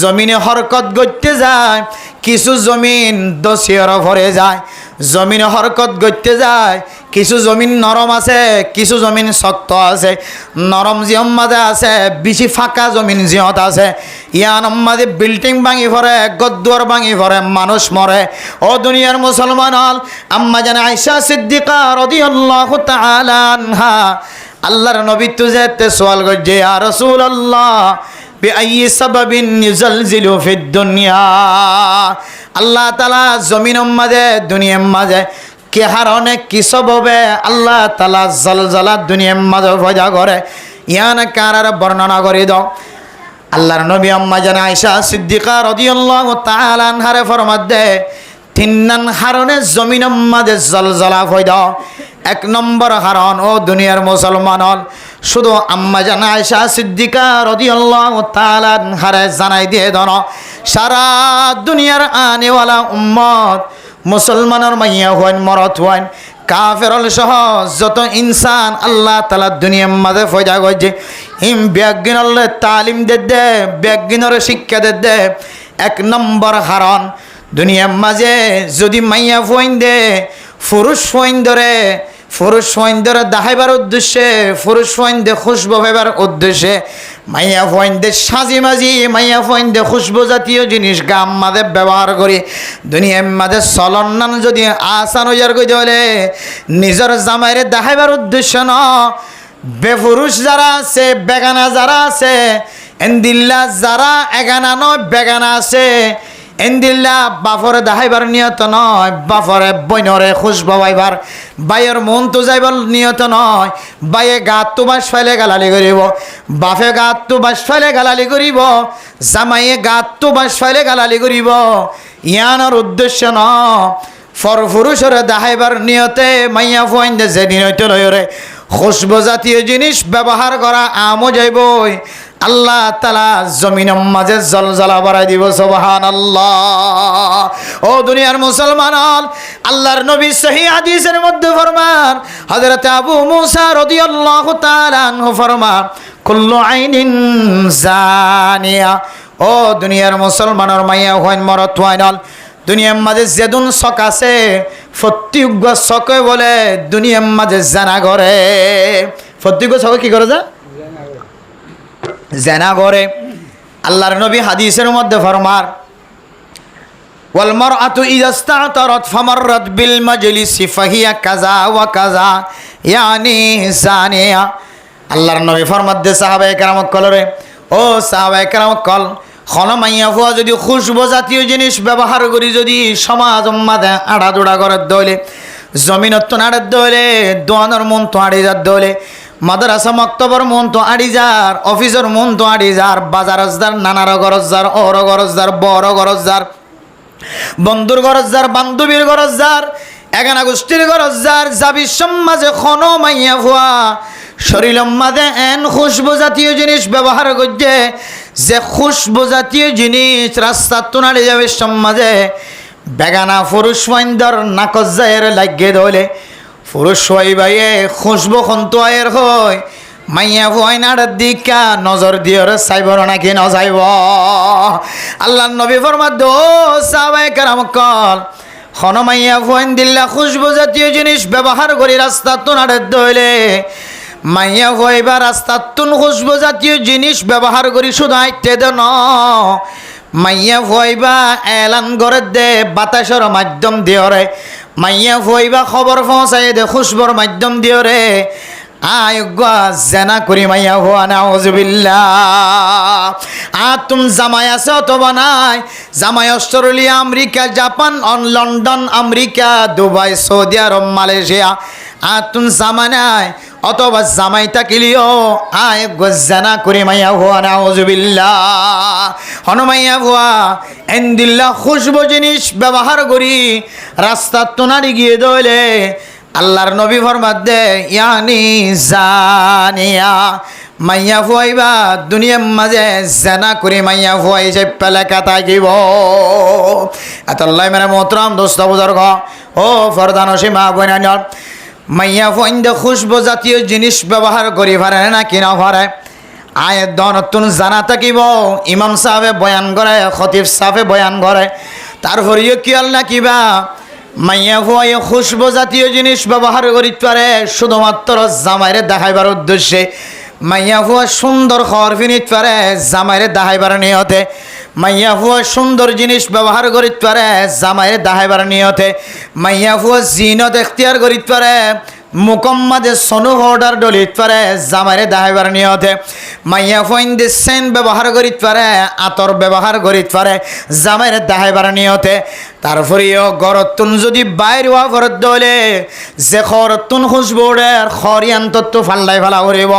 জমিনে হরকত করতে যায়, কিছু জমিন দোষীর ভরে যায়। জমিনে হরকত করতে যায়, কিছু জমিন নরম আছে, কিছু জমিন শক্ত আছে। নরম জিয়ম মাঝে আছে, বেশি ফাঁকা জমিন জিয়ত আছে। ইয়ান মাঝে বিল্ডিং ভাঙি পড়ে, গদ্দুয়ার ভাঙি পড়ে, মানুষ মরে। ও দুনিয়ার মুসলমান হল, আম্মা জান আয়েশা সিদ্দিকা রাদিয়াল্লাহু তাআলা আনহা আল্লাহর নবী তুজেতে সওয়াল করছে, ইয়া রাসূলুল্লাহ বিআইয়ি সাবাবিন ইউজালজিলু ফিদ দুনিয়া। আল্লাহ তাআলা জমিনের মাঝে, দুনিয়ার মাঝে কে হারনে কি সববে আল্লাহ তাআলা জলজলা দুনিয়ার মাঝে পয়দা করে, ইয়ান কারার বর্ণনা করে দাও। আল্লাহর নবী আম্মা জান আয়েশা সিদ্দিকা রাদিয়াল্লাহু তাআলা আনহারে ফরমাত দে, তিননান হারনে জমিনের মাঝে জলজলা পয়দা। এক নম্বর হারন, ও দুনিয়ার মুসলমান হল, শুধু আম্মা জান আয়েশা সিদ্দিকা রাদিয়াল্লাহু তাআলা আনহারে জানাই দিয়ে দন, সারা দুনিয়ার আনেওয়ালা উম্মত, মুসলমানের মাইয়া হইন, মরত হইন, কাফেরল সহ যত ইনসান আল্লাহ তাআলা দুনিয়ার মাঝে পয়দা করছে, হিম ব্যাগিনলে তালিম দে, ব্যাগিনরে শিক্ষা দে। এক নম্বর হারন, দুনিয়ার মাঝে যদি মাইয়া হইন দে, পুরুষ হইন ধরে, পুরুষ হইন ধরে দাহাইবার উদ্দেশ্যে, পুরুষ হইন দে খুশবু পাইবার উদ্দেশ্যে, মাইয়া হইন দে সাজি মাজি, মাইয়া হইন দে খুশবু জাতীয় জিনিস গাম মাঝে ব্যবহার করি। দুনিয়ার মাঝে চলন যদি আসান হইয়ার কইতে হলে নিজের জামাইরে দাহাইবার উদ্দেশ্য ন, বেপুরুষ যারা আছে, বেগানা যারা আছে, এন্দিল্লা যারা এগানা নয় বেগানা আছে, এন্দিল্লা বাফরে দাহাইবার নিয়ত নয়, বাফরে বইনরে খুশবু পাইবার, বাইয়ের মন তো যাইবার নিয়ত নয়, বাইয়ে গাত তো বাস ফাইলে গালালি করিব, বাফে গাত তো বাস ফাইলে গালালি করিব, জামাইয়ে গাত তো বাস ফাইলে গালালি করিব, ইয়ানোর উদ্দেশ্য ন। পুরুষরে দাহাইবার নিয়তে মাইয়া ফুয়াইন দে যেদিন হইতে লয়রে খুশবু জাতীয় জিনিস ব্যবহার করা আমও যাইবই, আল্লাহ তাআলা জমিনের মাঝে জলজলা বাড়াই দিব। সুবহানাল্লাহ। ও দুনিয়ার মুসলমান, আল্লাহর নবী সহিহ হাদিসের মধ্যে ফরমান, হযরত আবু মুসা রাদিয়াল্লাহু তাআলা আনহু ফরমান, কুল্লু আইনিন জানিয়া। ও দুনিয়ার মুসলমানের মাইয়া হইন, মরত হইন, দুনিয়ার মাঝে যেদুন শখ আছে, প্রত্যেক শখে বলে দুনিয়ার মাঝে জানা করে। প্রত্যেক শখে কি করে যা জানা করে। আল্লাহর নবী হাদিসের মধ্যে ফরমার, ওয়াল মারআতু ইযা ইসতাতারাত ফামাররাত বিল মাজলিসি ফাহিয়া কাযা ওয়া কাযা ইয়ানি জানিয়া। আল্লাহর নবী ফরমাত দে সাহাবায়ে কেরাম কলরে, ও সাহাবায়ে কেরাম কল, খনমাইয়া ফুয়া যদি খুশবু জাতীয় জিনিস ব্যবহার করি, যদি সমাজ মাঝে আড়াদোড়া করার দলে, জমিনত তো নাড়ার দলে, দোয়ানোর মন তো আড়ি যার দলে, মাদ্রাসা মক্তবর মন তো আড়ি যার, অফিসের মন তো আড়ি যার, বাজার যার, নানার গরজ যার, ওর গরজ যার, বড় গরজ যার, বন্ধুর গরজ যার, বান্ধবীর গরজ যার, এগানা গোষ্ঠীর গরজ যার, যাবি সমাজে খনমাইয়া ফুয়া শরীরের মাঝে এন খুশবু জাতীয় জিনিস ব্যবহার করছে, যে খুশবু জাতীয় জিনিস রাস্তা তুনাড়ে যাবে সমাজে, বেগানা পুরুষ মাইন্দর নাকজ যায়ের লাগিয়ে ধরলে, পুরুষ হই ভাইয়ে খুশবু খন্তু আয়ের হয়, মাইয়া ফুয়াইনার দিকা নজর দিয়ে চাইবর নাকি নজাইব। আল্লাহ নবী ফরমাত দো সাহাবায়ে কেরাম কল, খন মাইয়া ফুয়াইন দিল্লা খুশবু জাতীয় জিনিস ব্যবহার করি রাস্তা তুনাড়ে ধরলে, মাইয়া হইবা রাস্তার তুন খুশবু জাতীয় জিনিস ব্যবহার করি শুধু আইতে দেন, মাইয়া হইবা এলান করে দে বাতাসের মাধ্যম দিয়ে রে, মাইয়া হইবা খবর পৌঁছাই দে খুশবুর মাধ্যম দিয়ে রে, আয়গা জেনা করি মাইয়া হওয়া নাউজুবিল্লাহ। আর তুমি জামাই আছে অথবা নাই, জামাই Australia, America, Japan, London, America, Dubai, সৌদি আরব, মালয়েশিয়া, আর তুমি জামা নাই অথবা জামাই থাকিলিও আয় গজানা করি মাইয়া হওয়া নাউজুবিল্লাহ। হনুমাইয়া ভুয়া এন্দিল্লা খুশবু জিনিস ব্যবহার করি রাস্তা তোনারি গিয়ে দইলে আল্লাহর নবী ফরমাত দে ইয়ানি জানিয়া মাইয়া ফুয়াইবা দুনিয়ার মাঝে জানা করে মাইয়া ফুয়াই যে পেলেকা থাকিব। এতল্লাই মানে মোহতরম দোস্ত বুজুর্গ ও ফরদানসী মা বোনান, মাইয়া ফুয়াইন দে খুশবু জাতীয় জিনিস ব্যবহার করি পারে না কি না পারে? আয়াত নতুন জানা থাকিব ইমাম সাহেবে বয়ান করে খতিব সাহেবে বয়ান করে তারপরেও কি আল্লাহ কিবা মাইয়া ভয়ে খুশবু জাতীয় জিনিস ব্যবহার করিতে পারে শুধুমাত্র জামাইরে দেখাইবার উদ্দেশ্যে মাইয়া ভুয়া সুন্দর খাওয়ার ফিনিতে পারে জামাইরে দেখাইবার নিয়তে মাইয়া ভুয়া সুন্দর জিনিস ব্যবহার করিতে পারে জামাইরে দেখাইবার নিয়তে মাইয়া ভুয়া জিনত এখতিয়ার করিতে পারে মুকম্মাদে সনু অর্ডার ডলিত পারে জামাইরে দেখাইবার নিয়তে মাইয়া ফইন্দে সেন ব্যবহার করিতে পারে আতর ব্যবহার করিতে পারে জামাইরে দেখাইবার নিয়তে তারপরেও গরতুন যদি বাইর হওয়া ঘরত দলে যে খরতুন খুশবোর্ডের খরিয়ান্ত ফাল্লাই ফেলা করিব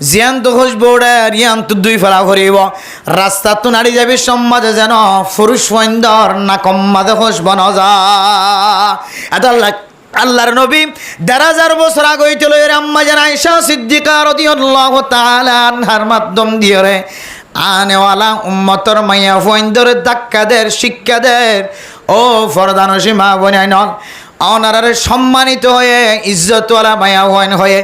জিয়ান্ত খুশবোর্ডের ইয়ান্ত দুই ফেলা করিব রাস্তাতো নাড়ি যাবি সমাজে যেন পুরুষ ফইন্দর না কম্মাদে খুশব না যা এত আল্লাহর নবী ১,৫০০ বছর আগে হইছিল এর আম্মা জান আয়েশা সিদ্দিকা রাদিয়াল্লাহু তাআলা আনহার মাধ্যম দিয়ে রে আনেওয়ালা উম্মতর মাইয়া ফইন্দর ধাক্কাদের শিক্ষাদের ও ফরদানসী মা বোনাইন অনারে সম্মানিত হয়ে ইজ্জতওয়ালা মাইয়া হইন হয়ে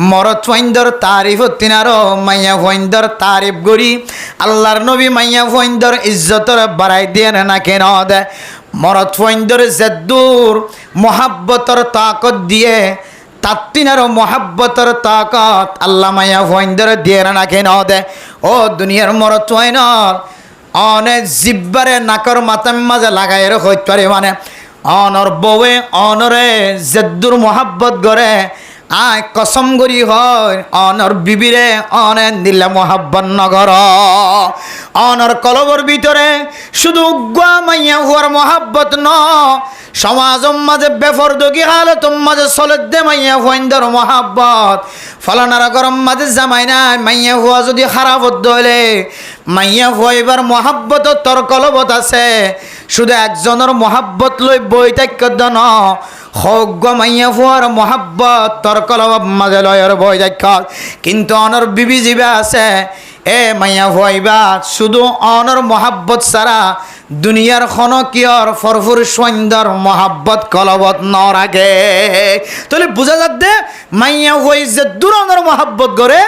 মরদ ফইন্দর তারিফ তিনারও মাইয়া ফইন্দর তারিফ গড়ি আল্লাহর নবী মাইয়া ফইন্দর ইজ্জতর বাড়াই দিয়ে না কেন দেয় মরদ ফইন্দর জেদ্দুর মোহাব্বতর তাকত দিয়ে তাত্তিনারও মোহাব্বতর তাকত আল্লাহ মাইয়া ফইন্দর দিয়ে না কেন দে ও দুনিয়ার মরদ ফইনর অনেক জিব্বারে নাকর মাথার মাঝে লাগাই হইতে পারে মানে অনর বউয়ে অনরে জেদ্দুর মোহাব্বত গড়ে আয় কসম গরি হয় অনর বিবিরে অনে দিলে মোহাব্বত নগর অনর কলবর ভিতরে শুধু উগ্রা মাইয়া হওয়ার মোহাব্বত ন সমাজম মাঝে বেফরদগি হালত মাঝে চলত দে মাইয়া হইন্দর মোহাব্বত ফলানারা গরম মাঝে জামাই নাই মাইয়া হওয়া যদি খারাপ হলে মাইয়া হইবার মোহাব্বত তোর কলবত আছে শুধু একজনের মোহাব্বত লই বই থাক্য ন হগ্য মাইয়া ফুয়ার মোহাব্বত তোর কলব মাঝে লয়ের বই থাক্য কিন্তু অনর বিবি জীবে আছে এ মাইয়া ফুয়াইবা শুধু অনর মোহাব্বত ছাড়া দুনিয়ার খনকিয়র ফরফুর সৈন্দর মোহাব্বত কলবত ন রাখে তাহলে বোঝা যাচ্ছে মাইয়া হই যে দূর অনর মোহাব্বত গড়ে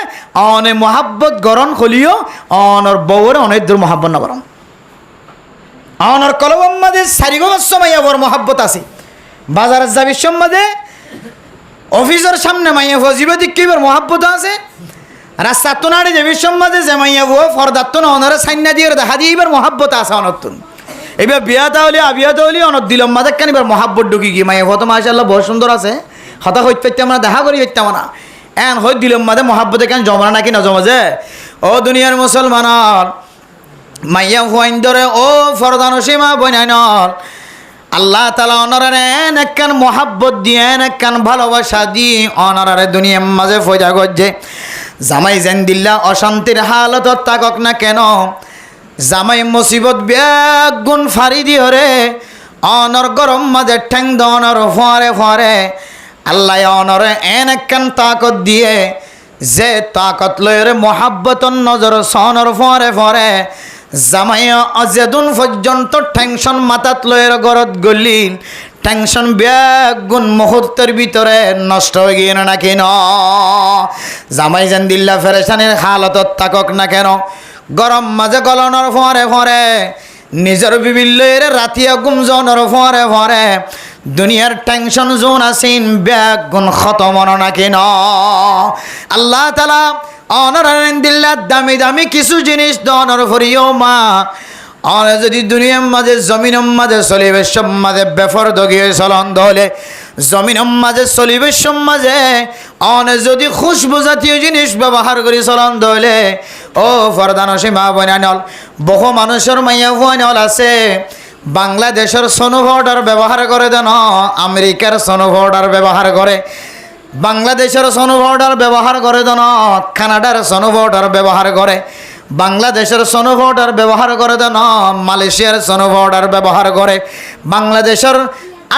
অনে মোহাব্বত গরণ হলিও অনর বউরে অনেক দূর মোহাব্বত না গরম অনর কলবম মাঝে সারিগর সময় ওর মোহাব্বত আছে বাজারের যাবি সম্মাদে অফিসের সামনে মাইয়া ভুয়া জীবে দিক কিবার মোহাব্বত আছে রাস্তার তো নাড়ে যাবি সম্মাদে যে মাইয়া ভুয়া ফরদার তো অনরে সাইনা দিয়ে দেখা দিয়ে এবার মোহাব্বত আছে অনর্তুন এবার বিয়া তাহলে আবিয়া তাহলে অনর দিলাম মাঝে কেন এবার মোহাব্বত ঢুকি গিয়ে মাইয়া ভুয়া তো মাশাআল্লাহ বহুত সুন্দর আছে হতা হইতে পারতাম না দেখা করি পারতাম না এন হই দিলাম মাঝে মোহাব্বতে কেন জমা নাকি না জমা যে ও দুনিয়ার মুসলমানের মাইয়া ভুয়াইন্দরে ও ফরদানসী মা বইনাইনর আল্লাহ তালা অনারে একখান মোহাব্বত দিয়ে একখান ভালোবাসা দিয়ে অনারে দুনিয়ার মাঝে ফয়দা করছে জামাই যেন দিল্লা অশান্তির হালত তাকক না কেন জামাই মুসিবত বেগুন ফাড়ি দিয়ে রে অনর গরম মাঝে ঠ্যাং দনর ফরে ফরে আল্লাহ অনরে একখান তাকত দিয়ে যে তাকত লয়রে মোহাব্বতন নজর সনর ফরে ফরে জামাই যেদিন পর্যন্ত টেনশন মাথাত লয়ের গরত গলিন টেনশন বেগুন মুহূর্তের ভিতরে নষ্ট হয়ে গিয়ে না কেন জামাই যেন দিল্লা ফেরেশানের হালতত থাকক না কেন গরম মাঝে গলনের ফরে ফরে নিজের বিভিল্লের রাতিয়া গুমজনের ফরে ফরে দুনিয়ার টেনশন জোন আসিন বেগুন খতম না কেন আল্লাহ তালা অনরায়ণ দিল্লা দামি দামি কিছু জিনিস দনর ফরিও মা অনে যদি দুনিয়ার মাঝে জমিনের মাঝে চলিবে সব মাঝে বেফর দগিয়ে চলন দলে জমিনের মাঝে চলিবে সব মাঝে অনে যদি খুশবু জাতীয় জিনিস ব্যবহার করি চলন দলে ও ফরদানসী মা বনানল বহু মানুষের মাইয়া বনাল আছে বাংলাদেশের সোনো পাউডার ব্যবহার করে দেন আমেরিকার সোনো পাউডার ব্যবহার করে বাংলাদেশের সোনো পাউডার ব্যবহার করে দেন কানাডার সোনো পাউডার ব্যবহার করে বাংলাদেশের সোনো পাউডার ব্যবহার করে দেন মালয়েশিয়ার সোনো পাউডার ব্যবহার করে বাংলাদেশের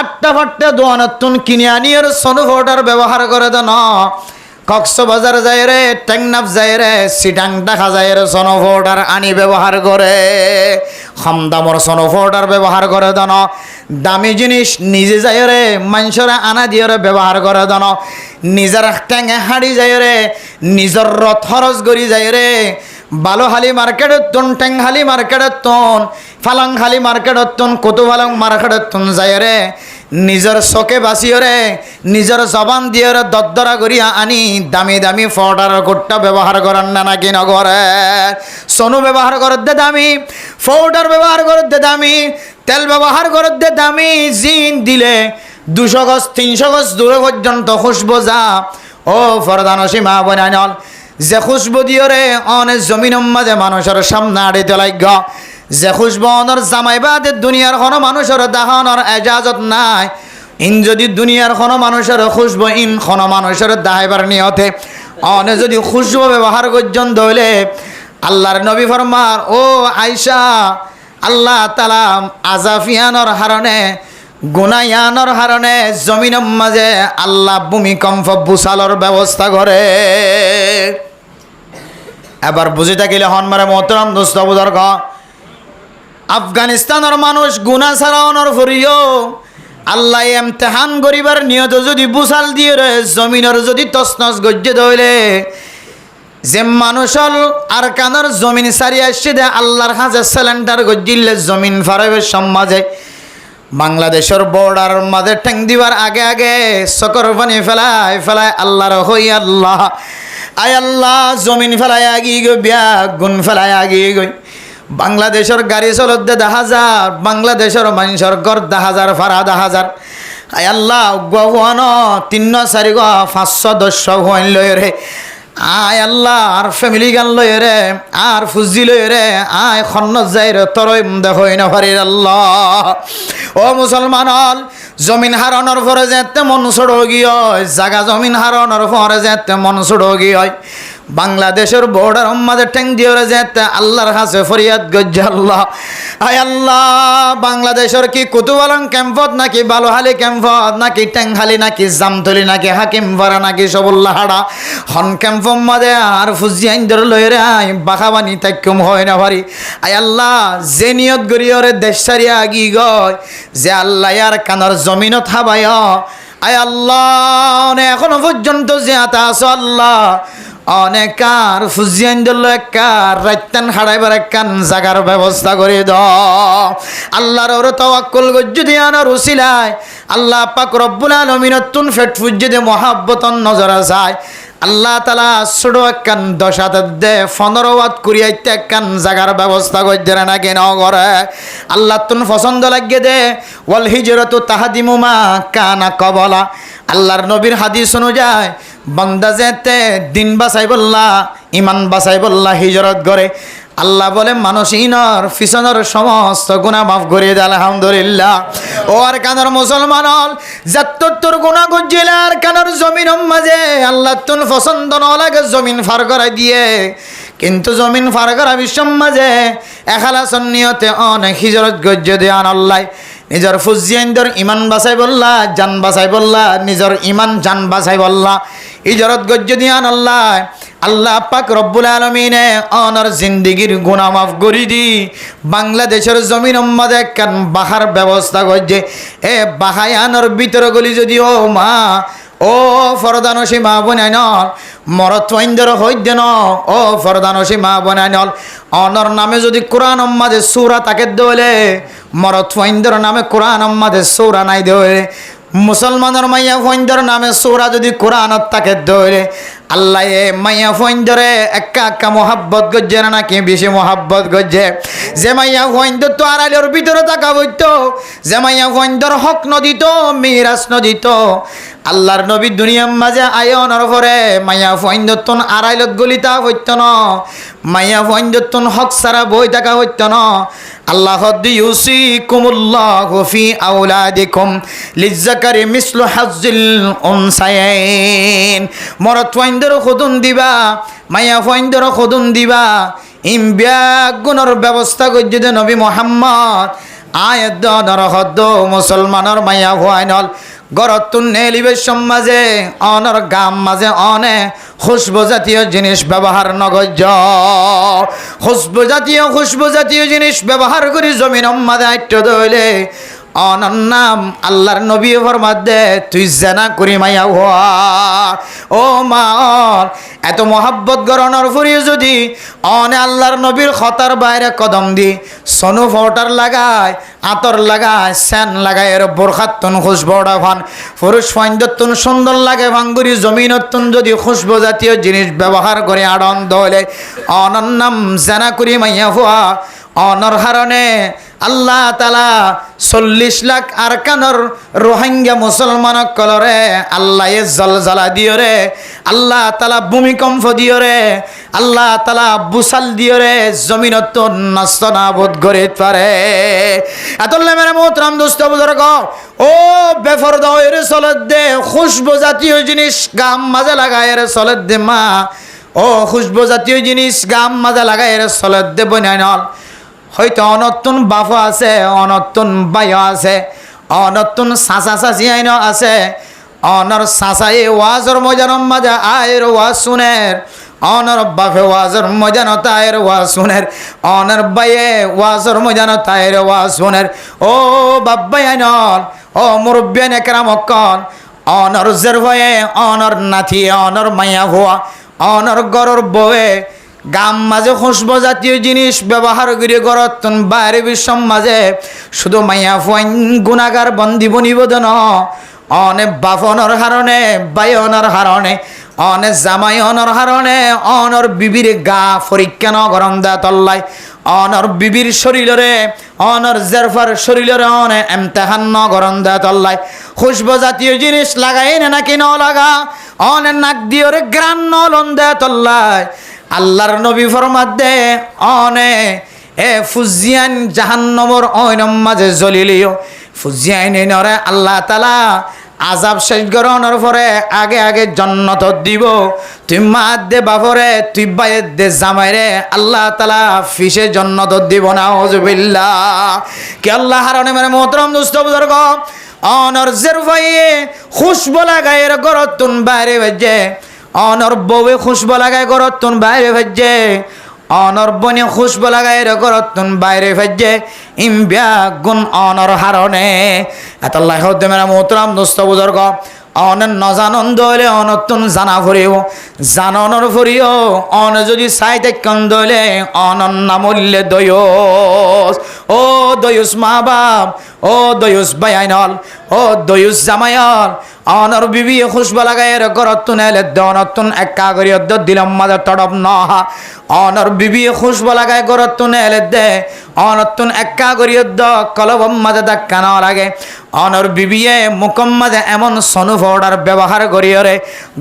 আটটা ফাট্টা দোয়ানতুন কিনে আনিয়ার সোনো পাউডার ব্যবহার করে দেন কক্সবাজার যায় রে টেকনাফ যায় রে সিটাং দেখা যায় রে সোনো পাউডার আনি ব্যবহার করে কম দামর সোনো পাউডার ব্যবহার করে দেন দামি জিনিস নিজে যাই রে মানুষের আনা দিয়ে ব্যবহার করে দেন নিজের টেঙে হাঁড়ি যাই রে নিজের রথ খরচ করি যাই রে বালোহালি মার্কেটের তুন টেংহালি মার্কেটের তুন ফালাংহালি মার্কেটের তুন কুতুফালং মার্কেটের তুন যাই রে নিজের চকে বাঁচিও রে নিজের জবান দিয়ে দরদরা করিয়া আনি দামি দামি পাউডার গোট্টা ব্যবহার করেন না নাকি নগরে সোনু ব্যবহার করত দে দামি পাউডার ব্যবহার করত দে দামি তেল ব্যবহার করত দে দামি জিন দিলে 200 গজ 300 গজ দূরে পর্যন্ত খুশবো যা ও ফরদানসী মা বোনাইনল যে খুশবু দিও রে অনেক জমিন মাঝে মানুষের সামনে আড়িতে লাগ যে খুশবু অনর জামাইবাদে দুনিয়ার কোনো মানুষের দাহানোর এজাজত নাই ইন যদি দুনিয়ার কোনো মানুষের খুশবু ইন কোনো মানুষের দাহাইবার নিয়তে অনে যদি খুশবু ব্যবহার পর্যন্ত হইলে আল্লাহর নবী ফরমার ও আয়েশা আল্লাহ তাআলা আজাফিয়ানোর হারণে গুনায়ানোর হারণে জমিনের মাঝে আল্লাহ ভূমিকম্প বুসালোর ব্যবস্থা করে এবার বুঝে থাকিলে হনমারে মোহতরম দোস্ত বুজুর্গ আফগানিস্তানের মানুষ গুনাহ ছাড়ানোর ফুরিও আল্লাহ ইমতিহান করিবার নিয়ত যদি বুসাল দিয়ে রে জমিনের যদি তছনছ গজ্জে ধইলে যে মানুষল আর কানের জমিন সারি আসছে দে আল্লাহর হাজে সিলিন্ডার গজ্জিলে জমিন ফারাবে সমাজে বাংলাদেশের বর্ডার মাঝে ঠ্যাং দিবার আগে আগে সকর পানি ফেলায় ফেলায় আল্লাহর হই আল্লাহ আয় আল্লাহ জমিন ফেলায় আগিয়ে গই বিয়া গুণ ফেলায় আগিয়ে গই বাংলাদেশের গাড়ি চলত দে 10,000 বাংলাদেশের মানুষের গড় 10,000 ফারা 10,000 আয় আল্লাহ গুয়ান 3-4 গো 500-10 হইন লয় রে আয় আল্লাহ আর ফ্যামিলি গান লয় রে আর ফুজি লয় রে আয় খন্নত যাই রে তরই দেখই না পারি আল্লাহ ও মুসলমান জমিন হারানোর পরে যেতে মন সড়গি হয় জাগা জমিন হারানোর পরে যেতে মন সড়গি হয় বাংলাদেশের বর্ডার মাঝে ঠ্যাং দিয়ে যেতে আল্লাহর কাছে ফরিয়াদ গজ্জে আল্লাহ আয় আল্লাহ বাংলাদেশের কি কুতুবালং ক্যাম্পত নাকি বালোহালি ক্যাম্পত নাকি টেংহালি নাকি জামতলি নাকি হাকিমপাড়া নাকি সবুল্লাহাড়া হন ক্যাম্পর মাঝে আর ফুজি আইন ধরে লই রে আয় বাখাবানি তাইকুম হয় না পারি আয় আল্লাহ যে নিয়ত গড়িয়রে দেশ সারিয়া আগি গয় যে আল্লাহ আর কানার জমিনত হাবায় আয় আল্লাহ এখনো পর্যন্ত যে আতা আছো আল্লাহ অনেকার ফুজিয়ান দিল একার রাইতান হারাইবার একখান জাগার ব্যবস্থা করে দাও আল্লাহর ওর তাওয়াক্কুল গজ্জুদি আনার উসিলায় আল্লাহ পাক রব্বুল আলামিন তুন ফেট ফুজ্জিদে মহাব্বতন নজরা যায় আল্লাহ তাআলা ছোট একখান 10 হাত দে 15 ওয়াত করিয়াইতে একখান জাগার ব্যবস্থা করতে না কেন করে আল্লাহ তুন পছন্দ লাগে দে ওয়াল হিজরাতু তাহদিমু মা কানা কবলা আল্লাহর নবীর হাদিস অনুযায়ী বান্দা যেতে দিন বাঁচাই বললা ইমান বাঁচাই বললা হিজরত করে আল্লাহ বলে মানুষ ইনর ফিসনের সমস্ত গুনাহ মাফ করে দেয় আলহামদুলিল্লাহ ও আর কানার মুসলমান যাত্তর গুনাহ গজ্জিলে আর কানার জমিন মাঝে আল্লাহ তুন পছন্দ ন লাগে জমিন ফার করাই দিয়ে কিন্তু জমিন ফার করা বিশ্বম মাঝে এখালাসন নিয়তে অনেক হিজরত গজ্জে দিয়ে আল্লাহ নিজের ফুজিয়ানদের ইমান বাঁচাই বললা জান বাঁচাই বললা নিজের ইমান জান বাঁচাই বললা হিজরত গজ্জে দিয়ে আল্লাহ আল্লাহ পাক রব্বুল আলামিনে অনর জিন্দেগির গুনাহ মাফ করি দি বাংলাদেশের জমিন মাঝে একখান বাহার ব্যবস্থা করছে এ বাহায়ানোর ভিতরে গলি যদি ও মা ও ফরদানসী মা বোনাইনল মরত ওয়াইন্দর হইতে ন ও ফরদানসী মা বোনাইনল অনর নামে যদি কোরআন মাঝে সূরা তাকে দলে মরত ওয়াইন্দর নামে কোরআন মাঝে সূরা নাই দলে মুসলমানের মাইয়া ফইন্দর নামে সূরা যদি কোরআনত তাকে দলে আল্লাহ এ মাইয়া ফইন্দরে একা একা মোহাব্বত গজ্জে না নাকি বেশি মোহাব্বত গজ্জে যে মাইয়া ফইন্দর তো আড়াইলের ভিতরে থাকা বইতো যে মাইয়া ফইন্দর হক নদিত মিরাজ নদিত আল্লাহর নবী দুনিয়ার মাঝে আয়নের পরে মাইয়া ফইন্দর তুন আড়াইলত গলিতা হইত ন মাইয়া ফইন্দর তুন হক সারা বই থাকা হইত ন আল্লাহ ইউসিকুমুল্লাহু ফি আওলাদিকুম লিজ্জাকারি মিসলু হাজ্জিল উনসায়াইন মরত ফইন্দর খুদুন দিবা মাইয়া ফইন্দর খুদুন দিবা ইমবিয়া গুণর ব্যবস্থা করছে নবী মুহাম্মদ আয়াত দর হদ মুসলমানের মাইয়া হওয়াইনল গরতুন নেলিবের সমাজে অনর গাম মাঝে অনে খুশবু জাতীয় জিনিস ব্যবহার নগজ খুশবু জাতীয় জিনিস ব্যবহার করি জমিন মাঝে আইট দইলে অনর নাম আল্লাহর নবী ফরমাদে তুই জানা করি মাইয়া হওয়া ও মা এত মহাব্বত গরণর ফুরি যদি অনে আল্লাহর নবীর খতার বাইরে কদম দি সনু ফটার লাগায় আতর লাগায় স্যান লাগায় এর বোরখাতুন খুশবুটা ফান পুরুষ ফাইন্দতুন সুন্দর লাগে ভাঙ্গুরি জমিনতুন যদি খুশবু জাতীয় জিনিস ব্যবহার করে আনন্দ হলে অনর নাম জানা করি মাইয়া হওয়া অনর হারণে আল্লাহ তালা 40 লাখ আরকানর রোহিঙ্গা মুসলমান কলরে আল্লাহ জলজলা দিও রে আল্লাহ তালা ভূমিকম্প দিও রে আল্লাহ তালা বুসাল দিও রে জমিনত নষ্ট নাবোধ করে পারে এতলে মেরে মোহতরম দোস্ত বুজুর্গ ও বেফরদা এর চলত দে খুশবু জাতীয় জিনিস গাম মাঝে লাগায় এর চলত দে মা ও খুশবু জাতীয় জিনিস গাম মাঝে লাগায় এর চলত দে বনাই নল হয়তো অনতুন বাফ আছে অনতুন বাই আছে অনতুন চাচা চাচি আইন আছে অনর চাচা এই ওয়াজর মজানম মাজা আয়ের ওয়াজ শুনের অনর বাফে ওয়াজর মজান তায়ের ওয়াজ শুনের অনর বাইয়ে ওয়াজর মজান তায়ের ওয়াজ শুনের ও বাব্বাই আইনল ও মুরব্বিয়ান একরাম অক্কল অনর জের ভয়ে অনর নাথি অনর মাইয়া ভুয়া অনর গরর বয়ে গাম মাঝে খুশবু জাতীয় জিনিস ব্যবহার করে গরতন বাইরে বিশ্ব মাঝে শুধু মাইয়া ফুয়াইন গুণাগার বন্দি বনিবদন অনে বাফনর হারণে বায়নর হারণে অনে জামাইনর হারণে অনর বিবির গা পরীক্ষা ন গরম দা তল্লাই অনর বিবির শরীরে অনর জেরফার শরীরে অনে এমতেহান ন গরম দা তল্লাই খুশবু জাতীয় জিনিস লাগাই না নাকি ন লাগা অনে নাক দিয়ে গ্রান ন লন দা তল্লাই আল্লাহর নবী ফরমাত দে অনে এ ফুজিয়ান জাহান্নমর অয়নম মাঝে জ্বলিলিও ফুজিয়ান নরে আল্লাহ তালা আজাব শেষ গরণের পরে আগে আগে জন্নত দিব তুই মাত দে বাপরে তুই বাইর দে জামাইরে আল্লাহ তালা ফিসে জন্নত দিব না হজবিল্লা কে আল্লাহ হারণে মেরে মোহতরম দুস্থ বুজুর্গ অনর জের ভাইয়ে খুশবু লাগায়ের গরতুন বাইরে ভেজে অনর বউয়ে খুশবু লাগায় গরতুন বাইরে ভেজে অনর বনে খুশবু লাগায় গরতুন বাইরে ভেজে ইমবিয়া গুণ অনর হারণে এতাল্লাহ হদ্দে মেরা মোহতরম দোস্ত বুজুর্গ অনের নজানন্দ হলে অনতুন জানা ফুরিও জাননের ফুরিও অন যদি চাই তেকন দলে অনন নামল্যে দয়স ও দয়ুস মা বাপ ও দয়ুস বায়াইনল ও দয়ুস জামায়ল অনর বিবি খুশবু লাগায় গরতুন এলে দনতুন একা করি দিলাম মাঝে তড়প নহা অনর বিবি খুশবু লাগায় গরতুন এলে দে অনতুন একা করি কলব মাঝে ধাক্কা না লাগে অনর বিবিয়ে মুকম মাঝে এমন সনু ফোডার ব্যবহার করিয়রে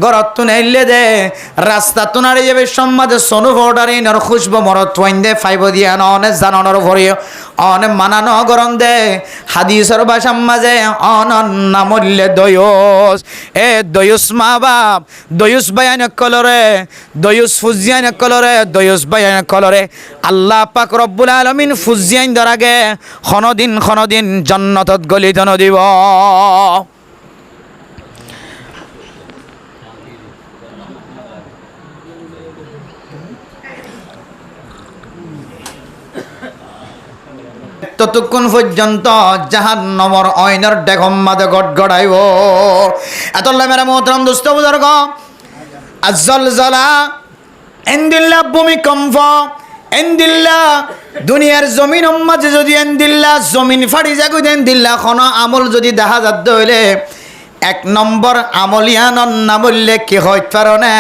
গরতুন এলে দে রাস্তা তুনারে যাবে সম্মাদে সনু ফোডার ইনর খুশবু মরত ওয়াইন দে ফাইব দিয়া অনে জাননর ভরিও অনে মানানো গরম দে হাদিসর ভাষার মাঝে অনন নামল্যে দয়স এ দয়ুস মা বাপ দয়ুস বায়ান কলরে দয়ুস ফুজিয়ান কলরে দয়ুস বায়ান কলরে আল্লাহ পাক রব্বুল আলামিন ফুজিয়ান দরাগে খনদিন জান্নাতত গলিতন দিব ততক্ষণ পর্যন্ত জাহান্নামর আইনের ডেগম মাঝে গড়গড়াইব এতলে মেরা মোহতরম দোস্ত বুজুর্গ আজলজালা এন্দিল্লা ভূমিকম্প এন্দিল্লা দুনিয়ার জমিন মাঝে যদি এন্দিল্লা জমিন ফাড়ি যাগু এন্দিল্লা কোন আমল যদি দেখা যাত হইলে 1 নম্বর আমলিয়ান না বললে কি হইত পারে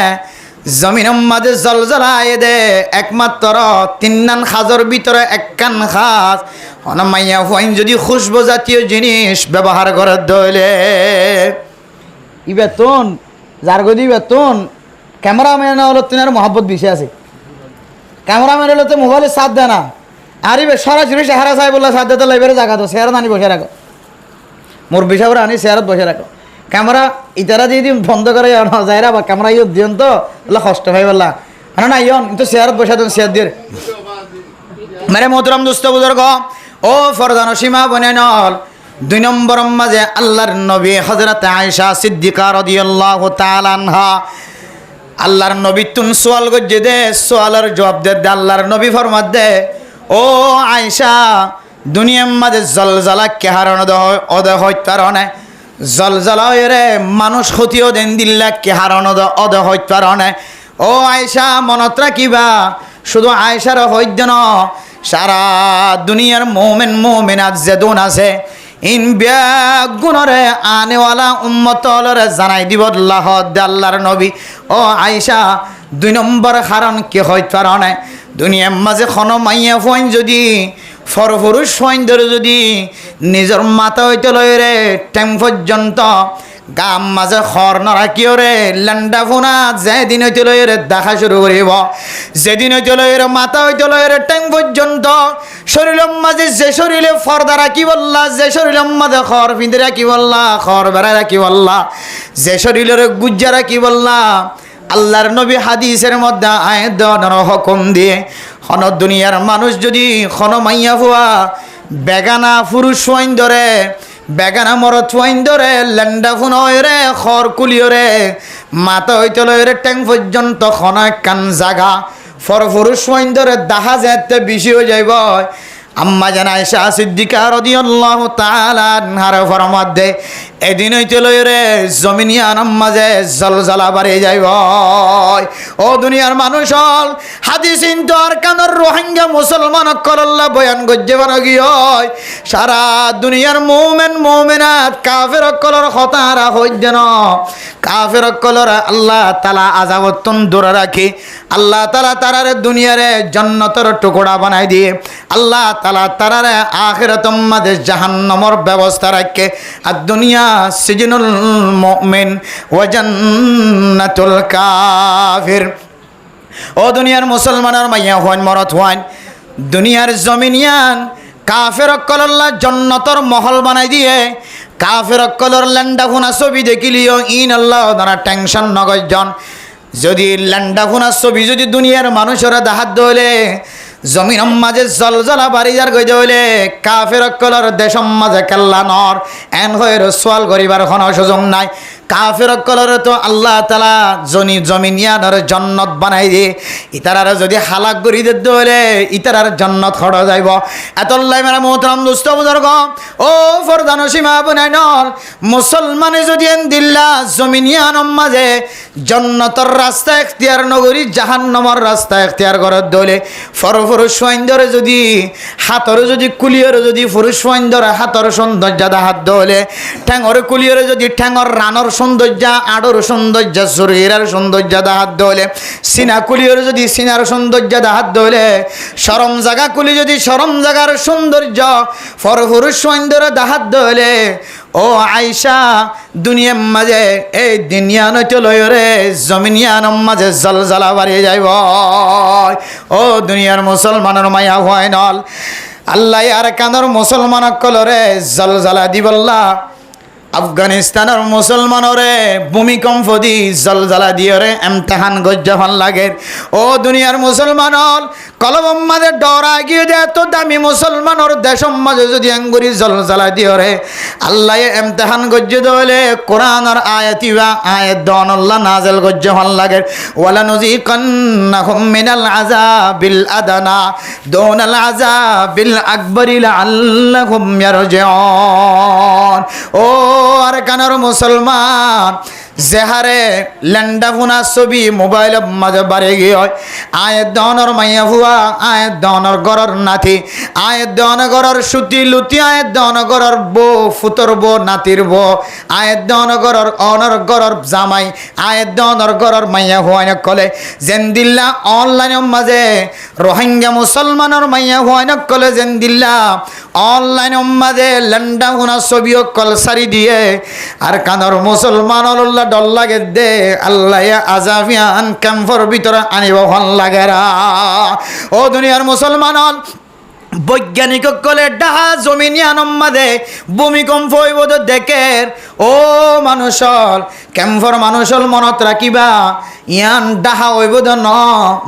জমিন মাঝে জলজলায় দে একমাত্র 3 নান খাজর ভিতরে 1 কান খাজ অনামাইয়া হইন যদি খুশবু জাতীয় জিনিস ব্যবহার করে দইলে ই বেতন যার গদি বেতন ক্যামেরাম্যান হলো তিনার মহব্বত বেশি আছে ক্যামেরাম্যান হলো তো মোবাইলে সাথ দেয় না আর সরাসরি চেহারা চাই বললে সাথ দিতে লাইব্রেরি জায়গা তো চেহারা আনি বসে রাখো মোর বিষাবরা আনি চেহারাত বসে রাখো ক্যামেরা ইতারা যদি বন্ধ করে যায়রা বা ক্যামেরা ইয়ে দিন তো বলে কষ্ট হয় বললা না ইয়ন কিন্তু চেহারাত বসে দেন চেয়ার দিয়ে মেরে মোহতরম দোস্ত বুজুর্গ ও ফরদান সীমা বনে নল দুই নম্বর মাঝে আল্লাহর নবী হযরত আয়েশা সিদ্দিকা রাদিয়াল্লাহু তাআলা আনহা আল্লাহর নবী তুন সওয়াল গজ্জে দে সওয়ালের জবাব দে আল্লাহর নবী ফরমাত দে ও আয়েশা দুনিয়ার মাঝে জলজালা কে হারানো অদ হইতে পারে জলজালা রে মানুষ ক্ষতিও দেন দিল্লা কে হারানো অদ হইতে পারে ও আয়েশা মনত রাখিবা শুধু আয়েশার হইত ন সারা দুনিয়ার মুমিন মুমিনাত যেদুন আছে ইন বেগুনরে আনেওয়ালা উম্মতলরে জানাই দিব আল্লাহর নবী ও আয়েশা দুই নম্বর কারণ কি হইতে পারে দুনিয়ার মাঝে খন মাইয়া ফইন যদি ফরফরুষ ফইন ধরে যদি নিজের মাথা হইতে লয় রে টাইম পর্যন্ত গাম মাঝে খর নরাকিও রে লেন্ডা ফোনা যেদিন হইতে লয় রে দেখা শুরু করিব যেদিন হইতে লয় রে মাথা হইতে লয় রে টাইম পর্যন্ত শরীরের মাঝে যে শরীরে ফর্দা রাখি বললা যে শরীরের মাঝে খর পিঁধে রাখি বললা খর বেড়া রাখি বললা যে শরীরের গুজ্জা রাখি বললা আল্লাহর নবী হাদিসের মধ্যে আয়াত দেওয়ার হুকুম দিয়ে হন দুনিয়ার মানুষ যদি খন মাইয়া ফুয়া বেগানা পুরুষ ওয়াইন ধরে বেগানা মরত ওয়াইন ধরে লেন্ডা ফুন রে খর কুলিও রে মাথা হইতে লয় রে ট্যাং পর্যন্ত খন কান জাগা ফর পুরুষ ওয়াইন ধরে দেখা যেতে বেশি হয়ে যাইব আম্মা জান আয়েশা সিদ্দিকা রাদিয়াল্লাহু তাআলা আনহার ফরমাত দে এদিন হইতে লয় রে জমিনিয়ান মাঝে জলজালা বাড়ি যাইব ও দুনিয়ার মানুষ হল হাদিস ইনতার কানর রোহিঙ্গা মুসলমান কল্লা বয়ান গজ্জে বানো গিয় সারা দুনিয়ার মুমিন মুমিনাত কাফের কলর খতারা হইজেন কাফের কলর আল্লাহ তাআলা আযাবতন দূরে রাখি আল্লাহ তাআলা তারারে দুনিয়ারে জান্নাতের টুকরা বানাই দিয়ে আল্লাহ তাআলা তারারে আখিরাতের মাঝে জাহান্নামের ব্যবস্থা রাখে আর দুনিয়া সিজনুল মুমিন ওয়া জান্নাতুল কাফির ও দুনিয়ার মুসলমানের মাইয়া হন মরত হন দুনিয়ার জমিনিয়ান কাফের কলল্লা জান্নাতের মহল বানাই দিয়ে কাফের কলর ল্যান্ডা ফুনা ছবি দেখিলিও ইন আল্লাহ দ্বারা টেনশন নগজন যদি ল্যান্ডা ফুনা ছবি যদি দুনিয়ার মানুষেরা দাহাত দলে জমিন মাঝে জলজলা বাড়িজার গই হইলে কাফের কলর দেশ মাঝে কেল্লা নর এন হয়ে সোয়াল করিবার কোনো সুযোগ নাই কাফের কলর তো আল্লাহ তাআলা জমিনিয়ানের জান্নাত বানাই দিয়ে ইতারার যদি হালাক করি দিতে হলে ইতারার জান্নাত খড় যাইব এতল্লাই মেরা মোহতরম দুস্থ বুজুর্গ ও ফরদান সীমা বনাই নল মুসলমানে যদি এন দিল্লা জমিনিয়ান মাঝে জান্নাতের রাস্তা এখতিয়ার নগরী জাহান্নামের রাস্তা এখতিয়ার করত দলে পুরুষ ওয়াইন্দরে যদি হাতর যদি কুলিয়র যদি পুরুষ ওয়াইন্দরে হাতর সৌন্দর্য হাত দলে ঠ্যাঙর কুলিয়র যদি ঠ্যাঙর রানর সৌন্দর্য আড়র সৌন্দর্য শরীরের সৌন্দর্য হাত দলে সিনা কুলিয়র যদি সিনার সৌন্দর্য হাত দলে শরম জাগা কুলি যদি শরম জাগার সৌন্দর্য পুরুষ ওয়াইন্দরে হাত দলে ও আয়েশা দুনিয়ার মাঝে এই দুনিয়া নইতে লয় রে জমিনিয়ান মাঝে জলজলা বাড়িয়ে যাইব ও দুনিয়ার মুসলমানের মায়া হয় নল আল্লাহ আর কানর মুসলমান কলরে জলজলা দিবল্লা আফগানিস্তানের মুসলমানরে ভূমিকম্প দি জলজলা দিয়ে রে এমতেহান গজ্জাফান লাগে ও দুনিয়ার মুসলমানর কলম মাঝে ডরা গিয়ে দে এত দামি মুসলমানর দেশ মাঝে যদি আঙ্গুরি জলজলা দিয়ে রে আল্লাহ এমতেহান গজ্জে দলে কোরআনের আয়াতিবা আয়াত দন আল্লাহ নাজেল গজ্জাফান লাগে ওয়ালা নুযিকান্নাহুম মিনাল আযাবিল আদনা দুনাল আযাবিল আকবারি লাআল্লাহুম ইয়ারজিউন ও আর কানার মুসলমান জেহারে ল্যান্ডা ফুনা ছবি মোবাইল মাঝে বাড়ে গিয়ে আয়ের দনর মাইয়া ফুয়া আয়ের দনর গরর নাতি আয়ের দন গরর সুতি লুতি আয়ের দন গরর বো ফুতর বো নাতির বো আয়ের দন গরর অনর গরর জামাই আয়ের দনর গরর মাইয়া হুয়াইন কলে জেন্দিল্লা অনলাইনের মাঝে রোহিঙ্গা মুসলমানের মাইয়া হুয়াইন কলে জেন্দিল্লা অনলাইনের মাঝে ল্যান্ডা ফুনা ছবিও কল সারি দিয়ে আর কানর মুসলমান ডল লাগে দে আল্লাহ আজাফিয়ান ক্যাম্পর ভিতরে আনিব ভাল লাগেরা ও দুনিয়ার মুসলমান বৈজ্ঞানিক কলে ডাহা জমিনিয়ান মাঝে ভূমিকম্প হইব তো দেখে ও মানুষল কেমফর মানুষল মনত রাখিবা ইয়ান ডাহা হইব ন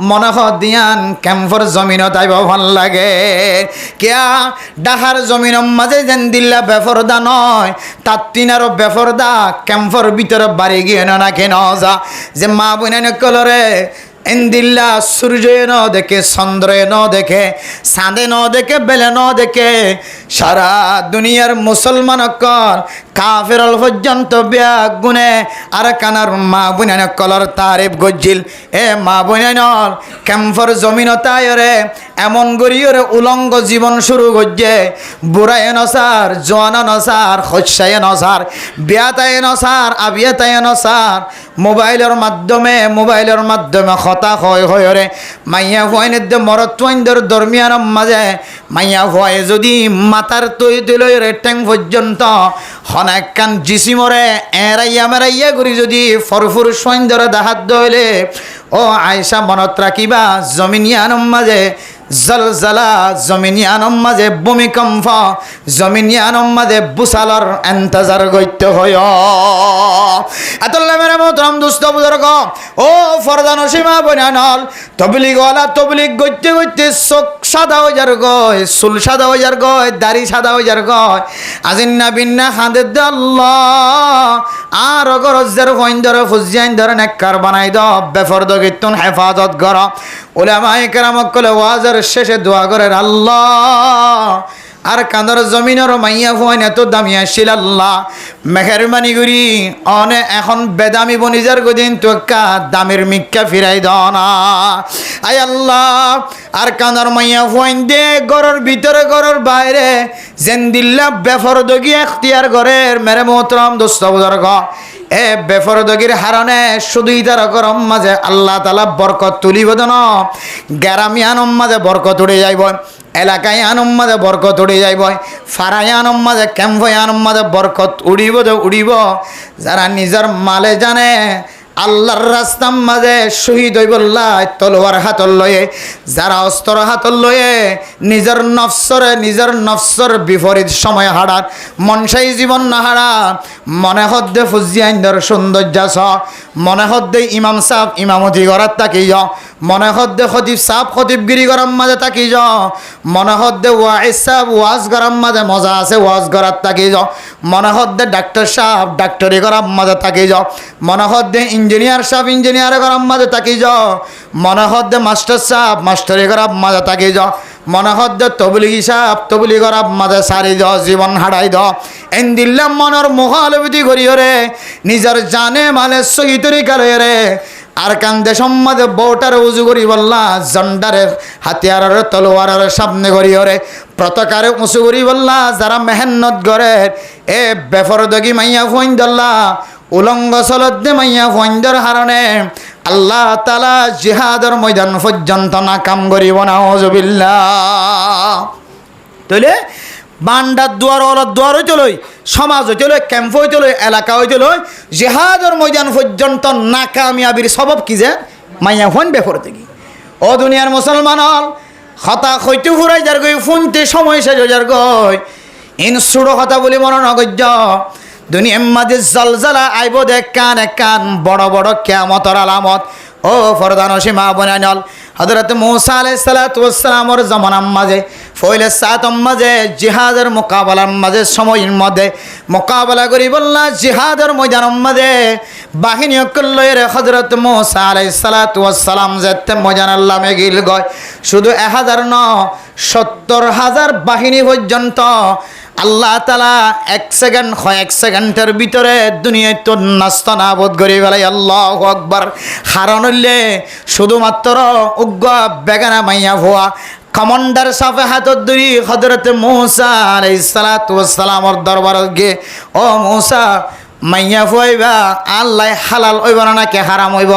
মনে দিয়ান কেমফর জমিনত আইব ভাল লাগে কিয়া ডাহার জমিনের মাঝে যেন দিল্লা বেফরদা নয় তার তিনারও বেফরদা কেমফর ভিতরে বাড়ি গিয়ে না কেন যা যে মা বোনের কলরে এন্দিল্লা সূর্য ন দেখে চন্দ্র ন দেখে চাঁদে ন দেখে বেলে ন দেখে সারা দুনিয়ার মুসলমান কাফের পর্যন্ত ব্যাগ গুনে আর কানার মা বোনের কলর তারিফ গজ্জিল এ মা বোনের ক্যাম্পর জমিনতায়রে এমন গরিয়রে উলঙ্গ জীবন শুরু করছে বুড়ায় নসার জোয়ানা নসার খসায় নসার বিয়াতায় নসার আবিয়াতায় নসার মোবাইলের মাধ্যমে হতা হয় রে মাইয়া হয়নে দে মরত্বইন্দর দরমিয়ার মাঝে মাইয়া হয় যদি মাতার তৈ রে ট্যাং পর্যন্ত হনাকান জিসিমরে এরাইয়া মেরাইয়া করি যদি ফরফুর সৈন্দরে দাহাত দইলে ও আয়সা মনত রাখিবা জমিনিয়ানম মাঝে জলজলা জমিনিয়ানম মাঝে ভূমিকম্প জমিনিয়ানম মাঝে বুসালর এন্তজার গত্য হয় এতলে মেরে মোহতরম দুস্থ বুজুর্গ ও ফরদান সীমা বনানল তবলিগ গত্য চোখ সাদা হয়ে যার গয় চুল সাদা হয়ে যার গয় দাড়ি সাদা হয়ে যার গয় আজিন্না বিন্না খাঁদে আল্লাহ আর গরজের ফইন্দর ফুজিয়াইন ধরে নেককার বানাই দ বেফরদ কীর্তন হেফাজত কর উলামায়ে কেরামক কলে ওয়াজের শেষে দোয়া করেন আল্লাহ আর কাঁদর জমিনের মাইয়া হইন এত দামি আসছিল আল্লাহ মেহরবানি করি অনে এখন বেদামি বনিজার গদিন তো কা দামের মিক্কা ফিরাই দাও না আয় আল্লাহ আর কাঁদর মাইয়া হইন দে গরর ভিতরে গরর বাইরে জেন্দিল্লা বেফরদগি এখতিয়ার গরের মেরে মোহতরম দোস্ত বুজুর্গ এ বেফরদগির হারণে শুধুই তার গরম মাঝে আল্লাহ তাআলা বরকত তুলিব দেন গ্রামিয়ানম মাঝে বরকত উড়ে যাইব এলাকায় আনম মাঝে বরকত উড়ে যাইব ফারায় আনম মাঝে ক্যাম্পয় আনম মাঝে বরকত উড়িব যারা নিজের মালে জানে আল্লাহর রাস্তার মাঝে শহীদ হইবল্লা তলোয়ার হাতল লয়ে যারা অস্ত্র হাতল লয়ে নিজের নফসর বিপরীত সময় হারার মনসাই জীবন না হারা মনে হদ্দে ফুজিয়াইন্দর সৌন্দর্য মনে হদ্দে ইমাম সাহ ইমামতি করার তাকি মনে হদ্দে খতিব সাহ খতিবগিরি করার মাঝে তাকি মনে হদ্দে ওয়াইজ সাহ ওয়াজ করার মাঝে মজা আছে ওয়াজ করার তাকি মনে হদ্দে ডাক্তার সাহ ডাক্তারি করার মাঝে তাকি মনে হদ্দে ইঞ্জিনিয়ার সাহেব ইঞ্জিনিয়ার করার মাঝে তাকি মনে হদ্দে মাস্টার সাহেব মাস্টারি করার মাঝে তাকি মনে হদ্দে তবলিগি সাহেব তবলি করার মাঝে সারি জীবন হারাই এন দিল্লাম মনের মুখালবিতি করিও রে নিজের জানে মালে সহি তরিকা রে আর কান্দে সম্মাদে বউটার উজু করি বললা জন্ডারে হাতিয়ারের তলোয়ারের সামনে করিও রে পতাকারে উঁচু করি বললা যারা মেহনত করে এ বেফরদগি মাইয়া ফইন দল্লা উলঙ্গ চলতে মাইয়া ফইন্দর হারণে আল্লাহ তাআলা জিহাদের ময়দান পর্যন্ত না কাম করিব না নাউজুবিল্লাহ তাহলে বান্ডার দুয়ার ওলার দুয়ার হইতে লই সমাজ হইতে লই ক্যাম্প হইতে লই এলাকা হইতে লই জিহাদের ময়দান পর্যন্ত নাকামিয়াবির সবব কি যে মাইয়া ফোন বেফরতে কি ও দুনিয়ার মুসলমান হল হতা হইতে ফুরাই যার গই ফোনতে সময় শেষ হয়ে যার গই ইন সুড়ো কথা বলি মনে নগজ্য দুনিয়ার মাঝে জলজলা আইব দেখ কান বড় বড় কিয়ামতের আলামত ও ফরদান সীমা বনানল হযরত মূসা আলাইহিস সালাতু ওয়াস সালামের জামানার মাঝে ফয়লে সাতম মাঝে জিহাদের মোকাবেলার মাঝে সময়ের মধ্যে মোকাবেলা করি বললা জিহাদের ময়দানের মাঝে বাহিনী অকল্লয়ের হযরত মূসা আলাইহিস সালাতু ওয়াস সালাম যেতে ময়দানের লামে গিল গয় শুধু 1000 ন 70000 বাহিনী পর্যন্ত আল্লাহ তাআলা এক সেকেন্ডের ভিতরে দুনিয়ায় তো নাস্তানাবুদ করে ফেলাই আল্লাহু আকবার হারান হইলে শুধুমাত্র উগ্র বেগানা মাইয়া ভুয়া কমান্ডার সাফে হাতত ধরি হযরত মূসা আলাইহিস সালাতু ওয়াস সালামের দরবারে গিয়ে ও মূসা মাইয়া ফুয়াইবা আল্লাহ হালাল হইব না নাকি হারাম হইব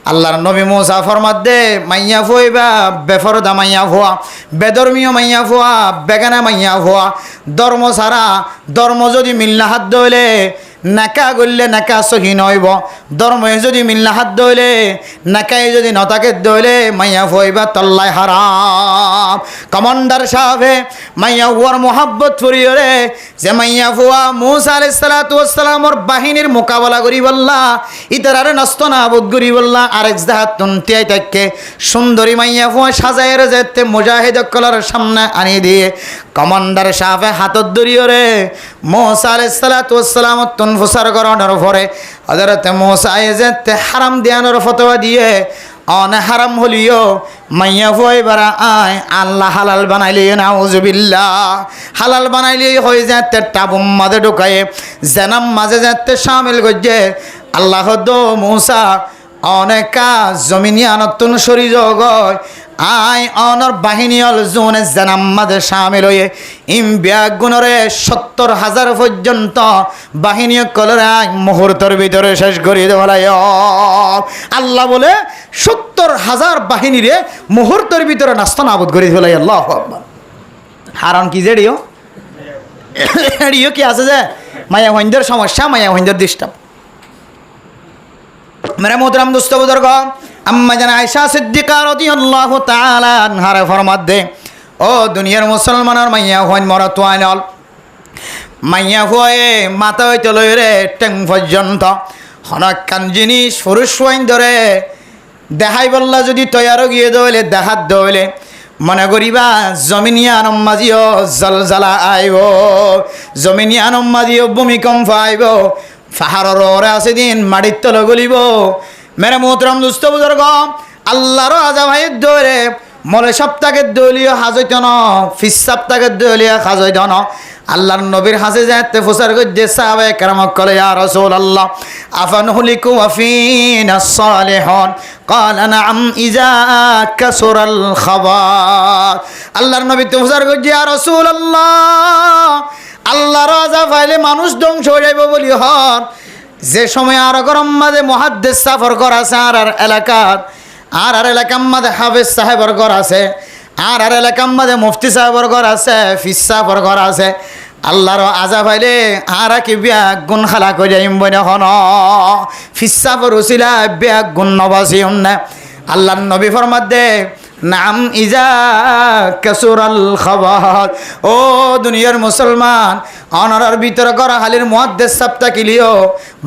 আল্লাহর নবী মূসা ফরমাত দে মাইয়া ফুয়াইবা বেফরদা মাইয়া ফুয়া বেধর্মীয় মাইয়া ফুয়া বেগানা মাইয়া ফুয়া ধর্ম সারা ধর্ম যদি মিল্লা হাত ধইলে নাকা গললে নাকা সহি নইব ধর্মে যদি মিল্লা হাত দইলে নাকাই যদি নতাকে দইলে মাইয়া ফইবা তল্লাই হারাম কমান্ডার সাহেবে মাইয়া হুয়ার মোহাব্বত ফুরিয়রে যে মাইয়া ফুয়া মুসা আলাইহিস সালাতু ওয়াস সালামর বাহিনীর মোকাবেলা করি বললা ইতারারে নষ্ট না বোধ করি বললা আরেক জাহাত তুনতিয়াই তাকে সুন্দরী মাইয়া ফুয়া সাজায়ের যেতে মুজাহিদ কলার সামনে আনি দিয়ে কমান্ডার সাহেবে হাতত ধরিয়রে মুসা আলাইহিস সালাতু ওয়াস সালাম তুনফুসার করানোর পরে হযরত মুসা যেতে হারাম দিয়ানোর ফতোয়া দিয়ে অন হারাম হলিও মাইয়া ফুয়াই বারা আয় আল্লাহ হালাল বানাইলে নাউজুবিল্লাহ হালাল বানাইলে হয়ে যেতে টাবুম মাঝে ঢুকায়ে জানাম মাঝে যেতে শামিল গজ্জে আল্লাহ দো মুসা অনেকা জমিনিয়ানতুন শরীর গয় আয় অনর বাহিনী অল জোনে জানাম মাঝে শামিল হয়ে ব্যাগ গুণরে ৭০,০০০ পর্যন্ত বাহিনী কলরে আয় মুহূর্তের ভিতরে শেষ করিয়ে দেওয়ালাই আল্লাহ বলে ৭০,০০০ বাহিনীরে মুহূর্তের ভিতরে নাস্তা নাবুদ করিয়ে দেওয়ালাই আল্লাহ আকবার হারান কি যে এডিও কি আছে যে মায়া হইন্দের সমস্যা মায়া হইন্দের ডিস্টার্ব মেরে মোহতরম দোস্ত বুজুর্গ আম্মা জান আয়েশা সিদ্দিকা রাদিয়াল্লাহু তাআলা আনহার ফরমাত দে ও দুনিয়ার মুসলমানের মাইয়া হইন মরত ওয়াইনল মাইয়া হয়ে মাথা হইতে লই রে টেং পর্যন্ত হনকান জিনিস পুরুষ ওয়াইন ধরে দেখাই বললা যদি তৈয়ারও গিয়ে দইলে দেখাত দইলে মনে করিবা জমিনিয়ানম মাজিও জলজালা আইব জমিনিয়ানম মাজিও ভূমিকম্প আইব পাহাড়ের ওরে আছে দিন মাটির তলে গলিব মেরে মোহতরম দুস্থ বুজুর্গ আল্লাহর আজাব হাইত ধরে মলে সপ্তাহের দলীয় হাজইত ন ফিস সপ্তাহের দলীয় হাজইত ন আল্লাহর নবীর হাসে যাতে ফুসার গজ্জে সাহাবায়ে কেরামক কলে ইয়া রাসূলুল্লাহ আফানহুলিকু ওয়াফিনা সালিহুন ক্বালা নাআম ইজা কাসুরাল খাবার আল্লাহর নবী তো ফুসার গজ্জে ইয়া রাসূলুল্লাহ আল্লাহর আযাব আইলে মানুষ ধ্বংস হয়ে যাইব বলি হন যে সময় আর গরম মাঝে মুহাদ্দিস সফর করা আছে আর এলাকাত আর এলাকার মাঝে হাফেজ সাহেবের ঘর আছে আর এলাকার মাঝে মুফতি সাহেবের ঘর আছে ফিস সাহেবের ঘর আছে আল্লাহর আযাব আইলে আর কি ব্যাগ গুণ খালা করে যাইম বনে হন ফিস সাহেবের উসিলা ব্যাগ গুণ নবাসি না আল্লাহর নবী ফরমাত দে নাম ইজা কাসুরাল খাবার ও দুনিয়ার মুসলমান অনারার ভিতরে করা হালির মুহাদ্দিস সাহেবটা কিলিও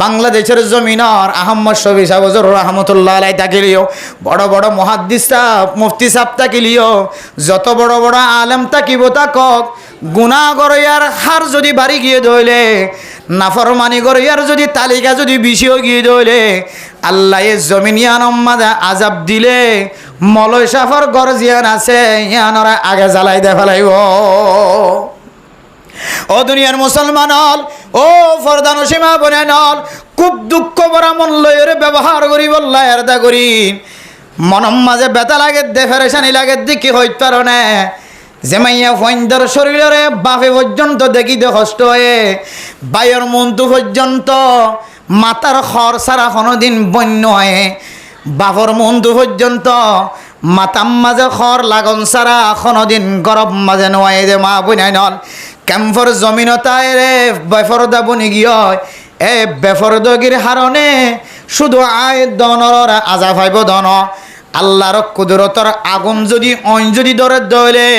বাংলাদেশের জমিনর আহমদ শফি সাহেব হুজুর রাহমাতুল্লাহ আলাইহি তাকিলিও বড় বড় মুহাদ্দিস সাহেব মুফতি সাহেবটা কিলিও যত বড় বড় আলেম তাকিব তাকক গুনাহ গরিয়ার হার যদি বাড়ি গিয়ে দইলে নাফরমানি গরিয়ার যদি তালিকা যদি বেশিও গিয়ে দইলে আল্লাহ এ জমিনিয়ানম মাঝে আযাব দিলে মলয় সাফর গরজিয়ান আছে ইয়ানরা আগে জ্বালাই দে ফেলাইব ও দুনিয়ার মুসলমান হল ও ফরদান সীমা বনে নল খুব দুঃখ ভরা মন লয়ের ব্যবহার করি বললা এরদা করি মনম মাঝে ব্যথা লাগে দে ফেরেশানি লাগে দেখি হইত পারনে যে মাইয়া ফইন্দর শরীরে বাফে পর্যন্ত দেখি দে কষ্ট হয়ে বায়ুর মন্তু পর্যন্ত মাতার খর সারা কোনোদিন বন্য হয়ে বাফর মন্তু পর্যন্ত মাতাম মাঝে খর লাগন সারা কোনোদিন গরম মাঝে নয় যে মা বনাই নল ক্যাম্পর জমিনতায় রে বেফরদা বনি গিয়ে এ বেফরদগির হারণে শুধু আয় দনর আজা ভাইব দন আল্লাহর কুদরতর আগুন যদি অইন যদি ধরে দইলে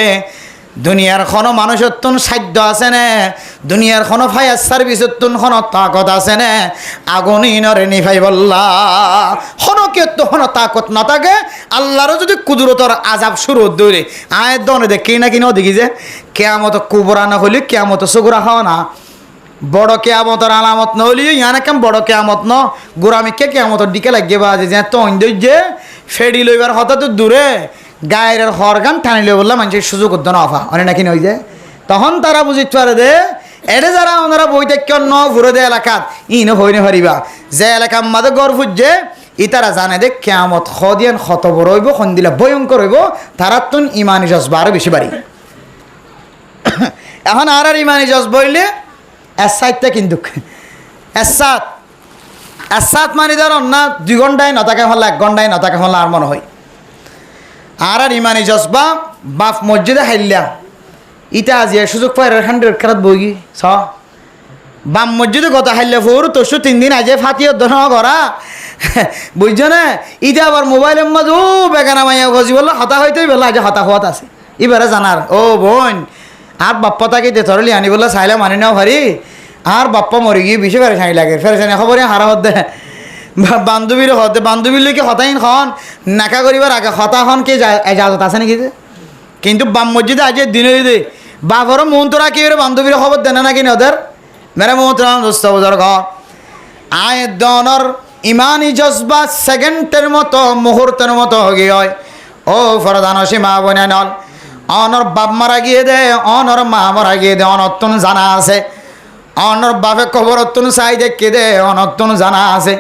দুনিয়ার কোনো মানুষত্বন সাধ্য আছে না দুনিয়ার কোনো ফায়ার সার্ভিসত্বন কোনো তাকত আছে না আগুন ইনরে নিভাই বললা কোনো কেউ কোনো তাকত না থাকে আল্লাহরও যদি কুদরতর আজাব শুরু দৌড়ে আয় দনে দেখি না কিনা দেখি যে কেয়ামত কুবরা না হলে কেয়ামত সগুরা হওয়া না বড় কেয়ামতর আলামত নহলিও ইয়ান কেম বড় কেয়ামত ন গোরামিকে কেয়ামতর দিকে লাগিয়ে বাজে যে তো যে ফেডি লইবার কথা তো দূরে গায়ের হরগান টানি লই বললাম মানুষের সুযোগ উদ্যান অফা অনেক নাকি নই যে তখন তারা বুঝিতে পারে দে এটা যারা ওনারা বইতে কেউ ন ঘুরে দে এলাকাত ইনো হইনে পারিবা যে এলাকার মাঝে গড় ফুটছে ই তারা জানে দে কেয়ামত খদিয়ান ক্ষত বড় হইব খন দিলে ভয়ঙ্কর হইব তারা তুন ইমানি জজবা আরো বেশি বাড়ি এখন আর ইমানি জজবা হইলে এসাইটটা কিন্তু এসাত মানে ধরুন না 2 ঘন্টায় নতাকে হল 1 ঘন্টায় নতাকে হল আর মনে হয় আর ইমানি জজবা বাপ মসজিদে হাইল্লা ইটা আজি সুযোগ পাই 100 খারাপ বই স বাম মসজিদে গত হাইলে ফুর তোষু 3 দিন আজে ফাতিও দন করা বুঝছো না ইটা আবার মোবাইলের মাঝে ও বেগানা মাইয়া গজি বললো হতা হইতেই বললো আজ হতা হওয়াত আছে এবারে জানার ও বোন আর বাপ্পা তাকে তেথরলি আনি বললো চাইলে মানি নাও হারি আর বাপ্পা মরি গিয়ে বেশি ফেরেছানি লাগে ফেরেছানি খবরে হারা হতে বান্ধবীর হতে বান্ধবীর লোকে হতাইন খন নাকা করিবার আগে হতা খন কে এজাজত আছে নাকি কিন্তু বাম মসজিদে আজ দিনে দিদি বাপরও মন তোরা কি বান্ধবীর খবর দেন নাকি ওদের মেরে মোহতরাম দোস্ত বুজুর্গ আয় দনর ইমানি জজবা সেকেন্ডের মতো মুহূর্তের মতো গিয়ে হয় ও ফরদান সীমা বনে নল অনর বাপ মারা গিয়ে দে অনর মা মারা গিয়ে দে অনত্তন জানা আছে অনর বাপে কবরত্তন চাই দেখে দে অনত্তন জানা আছে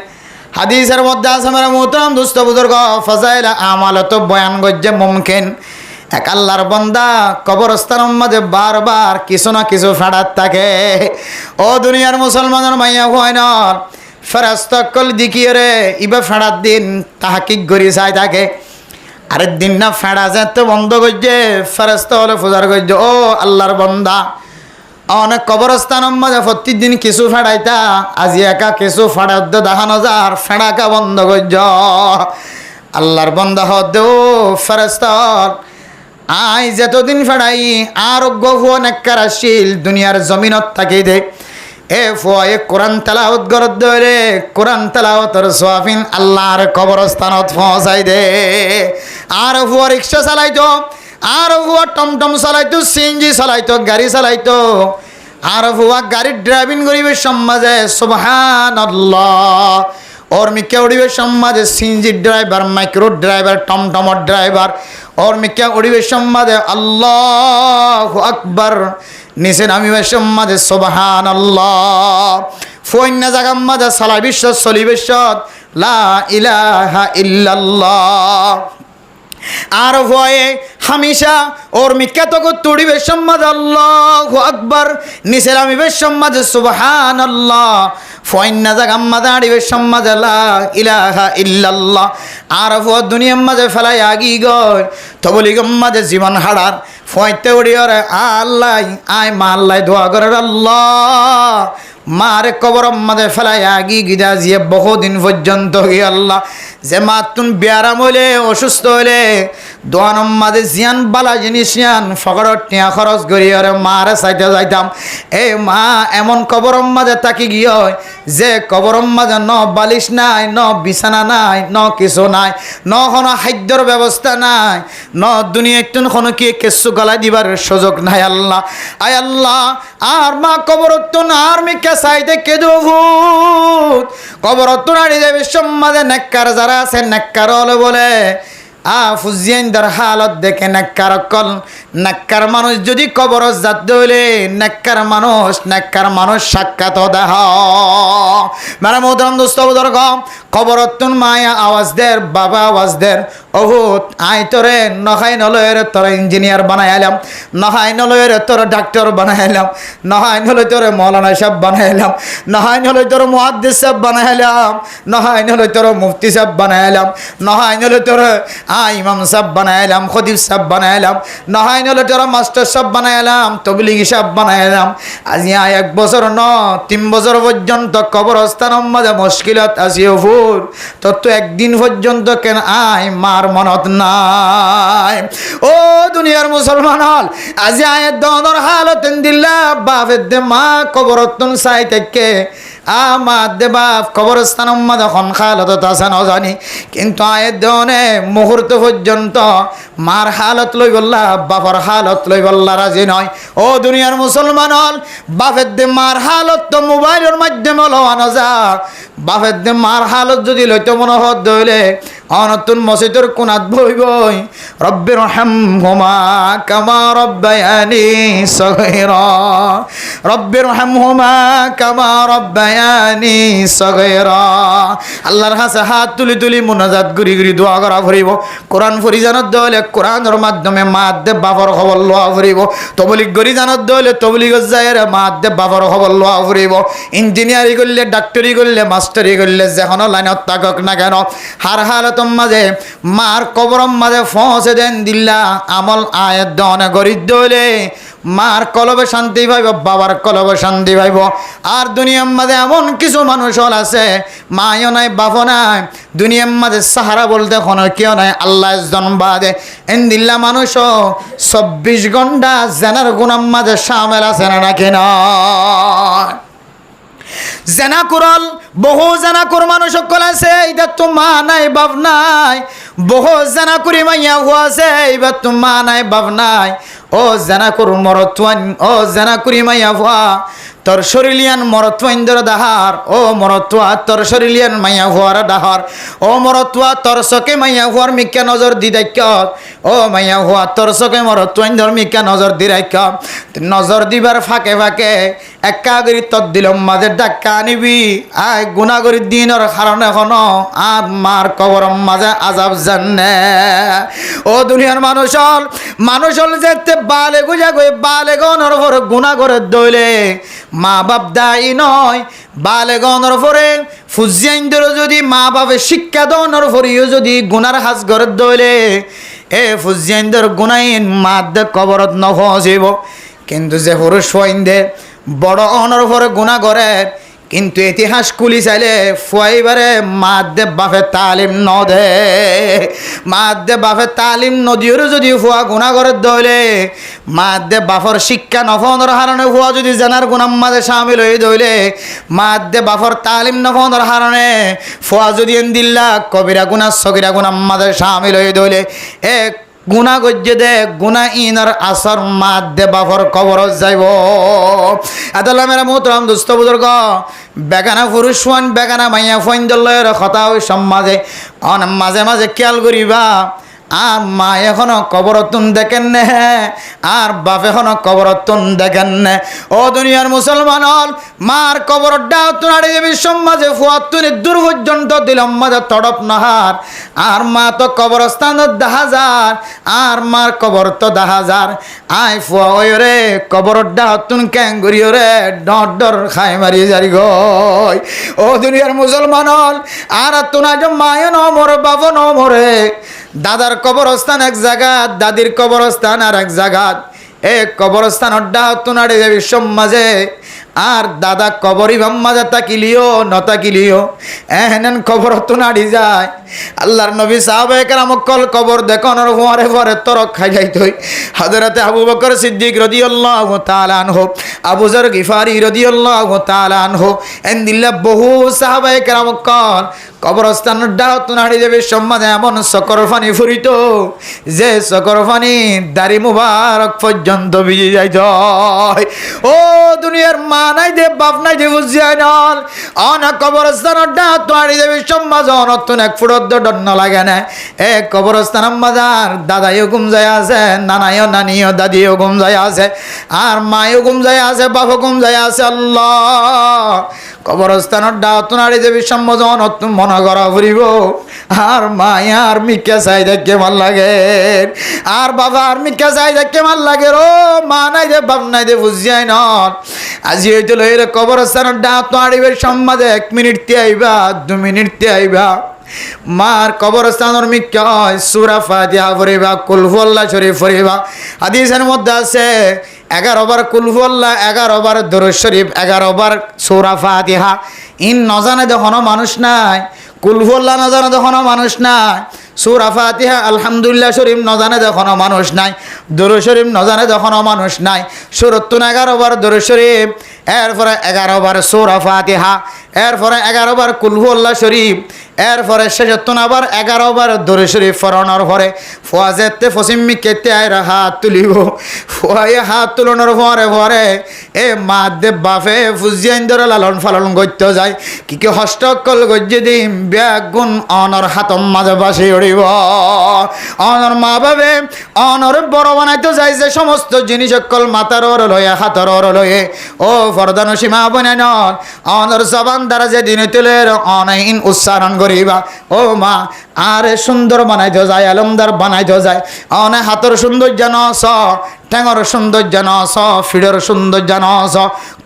হাদিসের মধ্যে আছে মেরে মোহতরাম দোস্ত বুজুর্গ ফজাইল আমাল তো বয়ান গজ্জে মুমকিন এক আল্লাহর বান্দা কবরস্থানের মাঝে বারবার কিছু না কিছু ফেড়াত থাকে ও দুনিয়ার মুসলমানের মাইয়া হয় না ফেরাস্তকল দিকিয়ে রে ইবা ফেড়ার দিন তাহাকিক গড়ি চাই থাকে আরেক দিন না ফেড়া যেতে বন্ধ করছে ফেরাস্ত হলে ফুজার করছে ও আল্লাহর বান্দা অনেক কবরস্থানের মাঝে প্রতিদিন কিছু ফেড়াইতা আজি একা কিছু ফেড়ার দেখানো যার ফেড়াকা বন্ধ করছ আল্লাহর বান্দা হদ ও ফেরাস্ত আই যতদিন ফেড়াই আরোগ্য হুয়া নেককারাশীল দুনিয়ার জমিনত থাকি দে এ ফুয়ে কোরআন তেলাওয়াত গরদ দরে কোরআন তেলাওয়াতের সোয়াফিন আল্লাহর কবরস্থানত পৌঁছাই দে আর ফুয়া রিক্সা চালাইতো আর ফুয়া টমটম চালাইতো সিএনজি চালাইতো গাড়ি চালাইতো আর ফুয়া গাড়ির ড্রাইভিং করিবে সমাজে সুবহানাল্লাহ और मैं क्या उड़ीवे सम्मादे सीएनजी ड्राइवर माइक्रो ड्राइवर टमटमर ड्राइवर और मैं क्या उड़ीवे सम्मादे अल्लाहु अकबर निसे नामीवे सम्मादे सुबहानाल्लाह फोइन्ना जागा मादे साला बिश्वास सली बिश्वास ला इलाहा इल्लल्लाह আর ভয়ে হামেশা ওর মিক্কা তো তুড়িবে সম্মাদ আল্লাহু আকবার নিচে নামিবে সম্মাদ সুবহানাল্লাহ ফয়না জাগাম্মা দাঁড়িবে সম্মাদ লা ইলাহা ইল্লাল্লাহ আর ভো দুনিয়ার মাঝে ফেলাই আগি গয় তবলি গম্মাদে জীবন হারার ফয়তে উড়িয়রে আল্লাহ আয় মা আল্লাহ দোয়া করে আল্লাহ মারে কবর মাঝে ফেলাই আগি গিদা জিয়ে বহুদিন পর্যন্ত গিয়ে আল্লাহ যে মা তুন ব্যারাম হইলে অসুস্থ হইলে দোয়ানম মাঝে জিয়ান বালা জিনিস জিয়ান ফকরত টিয়া খরচ করিয়ে মারে চাইতে যাইতাম এই মা এমন কবরম মাঝে তাকি গিয়ে যে কবরম মাঝে ন বালিশ নাই ন বিছানা নাই ন কিছু নাই ন কোনো খাদ্যর ব্যবস্থা নাই ন দুনিয়া একটু কোনো কি কেসু গলায় দিবার সুযোগ নাই আল্লাহ আয় আল্লাহ আর মা কবরত আর মিকে চাইতে কেঁদো ভূত কবরত নাড়ি দেবে সম্মাদে নেককার যারা আছে নেককার হলে বলে ফুজিয়ানদার হালত দেখে নেককার মানুষ যদি কবর জাত হইলে নেককার মানুষ সাক্ষাৎ দেহ মানে মোহতরম দোস্ত বুজুর্গ কবরতুন মায়া আওয়াজ দের বাবা আওয়াজ দের অহুত আই তোরে নখাই নলয়ের তোর ইঞ্জিনিয়ার বানাইলাম নখাই নলয়ের তোর ডাক্তার বানাইলাম নখাই নলয় তোরে মৌলানা সাহেব বানাইলাম নখাই নলয় তোর মুহাদ্দিস সাহেব বানাইলাম নখাই নলয় তোর মুফতি সাহেব বানাইলাম নখাই নলয় তোর ইমাম সাহেব বানাইলাম খতিব সাহেব বানাইলাম নখাই নলয় তোর মাস্টার সাহেব বানাইলাম তবলিগি সাহেব বানাইলাম আজ 1 বছর 3 বছর পর্যন্ত কবরস্থানের মাঝে মুশকিলত আছে ফুর তোর তো একদিন পর্যন্ত কেন আয় মার মনত নাই ও দুনিয়ার মুসলমান হল আজ আয়ের দনর হালত দিল্লা বাপের দে মা কবরতন চাই থেকে আমার দে বাপ কবরস্থানের মাঝে খন হালত আছে না জানি কিন্তু আয়ের দনে মুহূর্ত পর্যন্ত মার হালত লই বললা বাপর হালত লই বললা রাজি নয় ও দুনিয়ার মুসলমান হল বাপের দে মার হালত তো মোবাইলের মাধ্যমে লওয়ানো যা বাপের দে মার হালত যদি লইতে মনে হত দইলে অনতুন মসজিদের কোনাত বই বই রব্বির রহমহুমা কামা রব্বায়ানি সগীরা রব্বির রহমহুমা কামা রব্বায়ানি সগীরা আল্লাহর কাছে হাত তুলি তুলি মুনাজাত গুরি গুরি দোয়া করা ফুরিব কোরআন ফরি জানত দইলে কোরআনের মাধ্যমে মাদ্দে বাবার খবর লওয়া ফুরিব তবলিগ গরি জানত দইলে তবলিগ যায়ের মাদ্দে বাবার খবর লওয়া ফুরিব ইঞ্জিনিয়ারিং করলে ডাক্তারি করলে মাস্টারি করলে যেখানে লাইনত থাকক না কেন হার হালত মাঝে মার কবরম মাঝে ফসে দেন দিল্লা আমল আয়ের দনে গরিব দইলে মার কলবে শান্তি পাইব, বাবার কলবে শান্তি পাইব। আর দুনিয়ার মাঝে এমন কিছু মানুষ আছে মায়ও নাই বাপও নাই, দুনিয়ার মাঝে সাহারা বলতে কোনো কেউ নাই, আল্লাহ জনবাদে এন্দিল্লা মানুষও 24 ঘন্টা জেনার গুনার মাঝে সামেল আছে না নাকি না? জেনা করল বহু জেনা কর মানুষ সকল আছে, এটা তো মা নাই বাপ নাই। বহু জেনা করি মাইয়া হুয়া আছে, এবার তো মা নাই বাপ নাই। ও জেনা করুন মরত্বান, ও জেনা করি মাইয়া হুয়া তোর শরীলিয়ান মরত্বাইন ধর দাহার, ও মরত্বা তোর শরীলিয়ান মাইয়া হুয়ার দাহার, ও মরত্বা তোর চকে মাইয়া হুয়ার মিক্কা নজর দি দেখ, ও মাইয়া হুয়া তোর চকে মরত্বাইন ধর মিক্কা নজর দি রাখ। নজর দিবার ফাঁকে ফাঁকে একা গরি তত দিলম মাঝে ডাক্কা আনিবি, আয় গুণাগরি দিনের কারণে এখনো আর মার কবর মাঝে আজাব জানে। ও দুনিয়ার মানুষ হল যেতে বালে গুজা গই বালে গনর ভর গুণা করে দইলে মা বাপ দায়ী নয়। বালে গনর ভরে ফুজিয়াইন্দর যদি মা বাপে শিক্ষা দনর ভরিও যদি গুনার হাজ ঘর দইলে এ ফুজিয়াইন্দর গুনাইন মাদ্দে কবরত নফসিব। কিন্তু যে পুরুষ হইন্দে বড় অনর ভরে গুণা করে, কিন্তু ইতিহাস কুলি চাইলে ফুয়াইবারে মাদ্দে বাপে তালিম নদে, মাদ্দে বাপে তালিম নদীরও যদি ফুয়া গুণা করে দইলে মাদ্দে বাপর শিক্ষা নফনের হারণে ফুয়া যদি জানার গুণার মাঝে সামিল হয়ে দইলে মাদ্দে বাপর তালিম নফনের হারণে ফুয়া যদি এন্দিল্লা কবিরা গুণা সগিরা গুণার মাঝে সামিল হয়ে দইলে এক গুণা গজ্জে দে গুণা ইনার আসর মাদ্দে বাপর কবর যাইব। আদাল্লাহ মেরা মোহতরম দোস্ত বুজুর্গ, বেগানা পুরুষ ফান বেগানা মাইয়া ফাইন দলের কথা ওই সমাজে অন মাঝে মাঝে খেয়াল করিবা। আর মা এখনো কবরতুন দেখেন নে, আর বাপ এখনো কবরতুন দেখেন নে। ও দুনিয়ার মুসলমান হল মার কবর ডাউতুন আড়ে যাবি সমাজে ফুয়াতুনি দূর পর্যন্ত দিলম মাঝে তড়প নাহার। আর মা তো কবরস্থান 10,000, আর মার কবর তো 10,000। আই ফুয়া ওই রে কবর ডাউতুন ক্যাঙ্গুরি রে ডর ডর খাই মারি জারি গই। ও দুনিয়ার মুসলমান হল আর তুনা যে মায় ন মরে বাবা ন মরে, দাদার কবরস্থান এক জায়গা, দাদির কবরস্থান আর এক জায়গা। এক কবরস্থান অড্ডা তুনাড়ে যাবি সমাজে, আর দাদা কবরই মাঝে তাকিলিও নতাকিলিও এহেন কবর তুনাড়ি যায়। আল্লাহর নবী সাহাবায়ে কেরাম কল কবর দেখনের পরে পরে তরক খাই যাইতই। হযরতে আবু বকর সিদ্দিক রাদিয়াল্লাহু তাআলা আনহু, আবু যর গিফারি রাদিয়াল্লাহু তাআলা আনহু, এন্দিল্লা বহু সাহাবায়ে কেরাম কল কবরস্থান ডাও তুনাড়ি যাবে সমাজে এমন সকর পানি ফুরিত যে সকর পানি দাড়ি মুবারক পর্যন্ত ভিজে যাইত। ও দুনিয়ার মা নাই দে বাপ নাই দে বুঝিয়াই নল অন কবরস্থান ডাও তুনাড়ি যাবে সমাজ অনতুন এক ফুটত ডন্ন লাগে না। এক কবরস্থান মাজার দাদাইও গুম যায় আছে, নানাইও নানিও দাদিও গুম যায় আছে, আর মায়ও গুম যায় আছে, বাপও গুম যায় আছে। আল্লাহ কবরস্থানের ডাও তুনাড়ি যাবি সমাজ অনতুন মনে করা ফুরিব। আর মায়া আর মিকা চাই দেখে ভাল লাগে, আর বাবা আর মিকা চাই দেখে ভাল লাগে। ও মা নাই দে বাপ নাই দে বুঝিয়াই নল আজি হইতে লইলে কবরস্থানের ডাও তুনাড়িবে সমাজে 1 মিনিট তে আইবা 2 মিনিট তে আইবা। মার কবরস্থানের মিক্কা হয় সূরা ফাতিহা পড়িবা, কুল হুয়াল্লাহ শরীফ পড়িবা। হাদিসের মধ্যে আছে 11 বার কুল হুয়াল্লাহ, 11 বার দরুদ শরীফ, 11 বার সূরা ফাতিহা। ইন নজানে দেখনো মানুষ নাই, কুল হুয়াল্লাহ নজানে দেখনো মানুষ নাই, সূরা ফাতিহা আলহামদুলিল্লাহ শরীফ নজানে দেখনো মানুষ নাই, দরুদ শরীফ নজানে দেখনো মানুষ নাই। সূরাতুন 11 বার দরুদ শরীফ, এরপরে 11 বার সূরা ফাতিহা, এরপরে 11 বার কুল হুয়াল্লাহ শরীফ, এরপরে শেষতুন আবার 11 বার দরুদ শরীফ ফরানোর পরে ফুয়াজেতে ফসিম্মি কেতে আইরা হাত তুলিব। ফুয়াই হাত তুলনোর পরে পরে এ মা দে বাপে ফুজিয়াইন ধরে লালন ফালন করতে যায়। কি কি হস্তকল গজ্জে দিম ব্যাগুন অনর হাতম মাঝে বাসি উড়িব। অনর মা বাবে অনর বড় বানাইতে যায় যে সমস্ত জিনিস সকল মাথার ওর লয়ে হাতের ওর লয়ে ও ফরদানো সীমা বনে নন অনর জবান দ্বারা যে দিনে তুলের অনাইন উচ্চারণ করিবা। ও মা আরে সুন্দর বানাইতে যায়, আলমদার বানাইতে যায়, অনে হাতের সৌন্দর্য নস ঠ্যাঙর সৌন্দর্য নস ফিডর সৌন্দর্য নস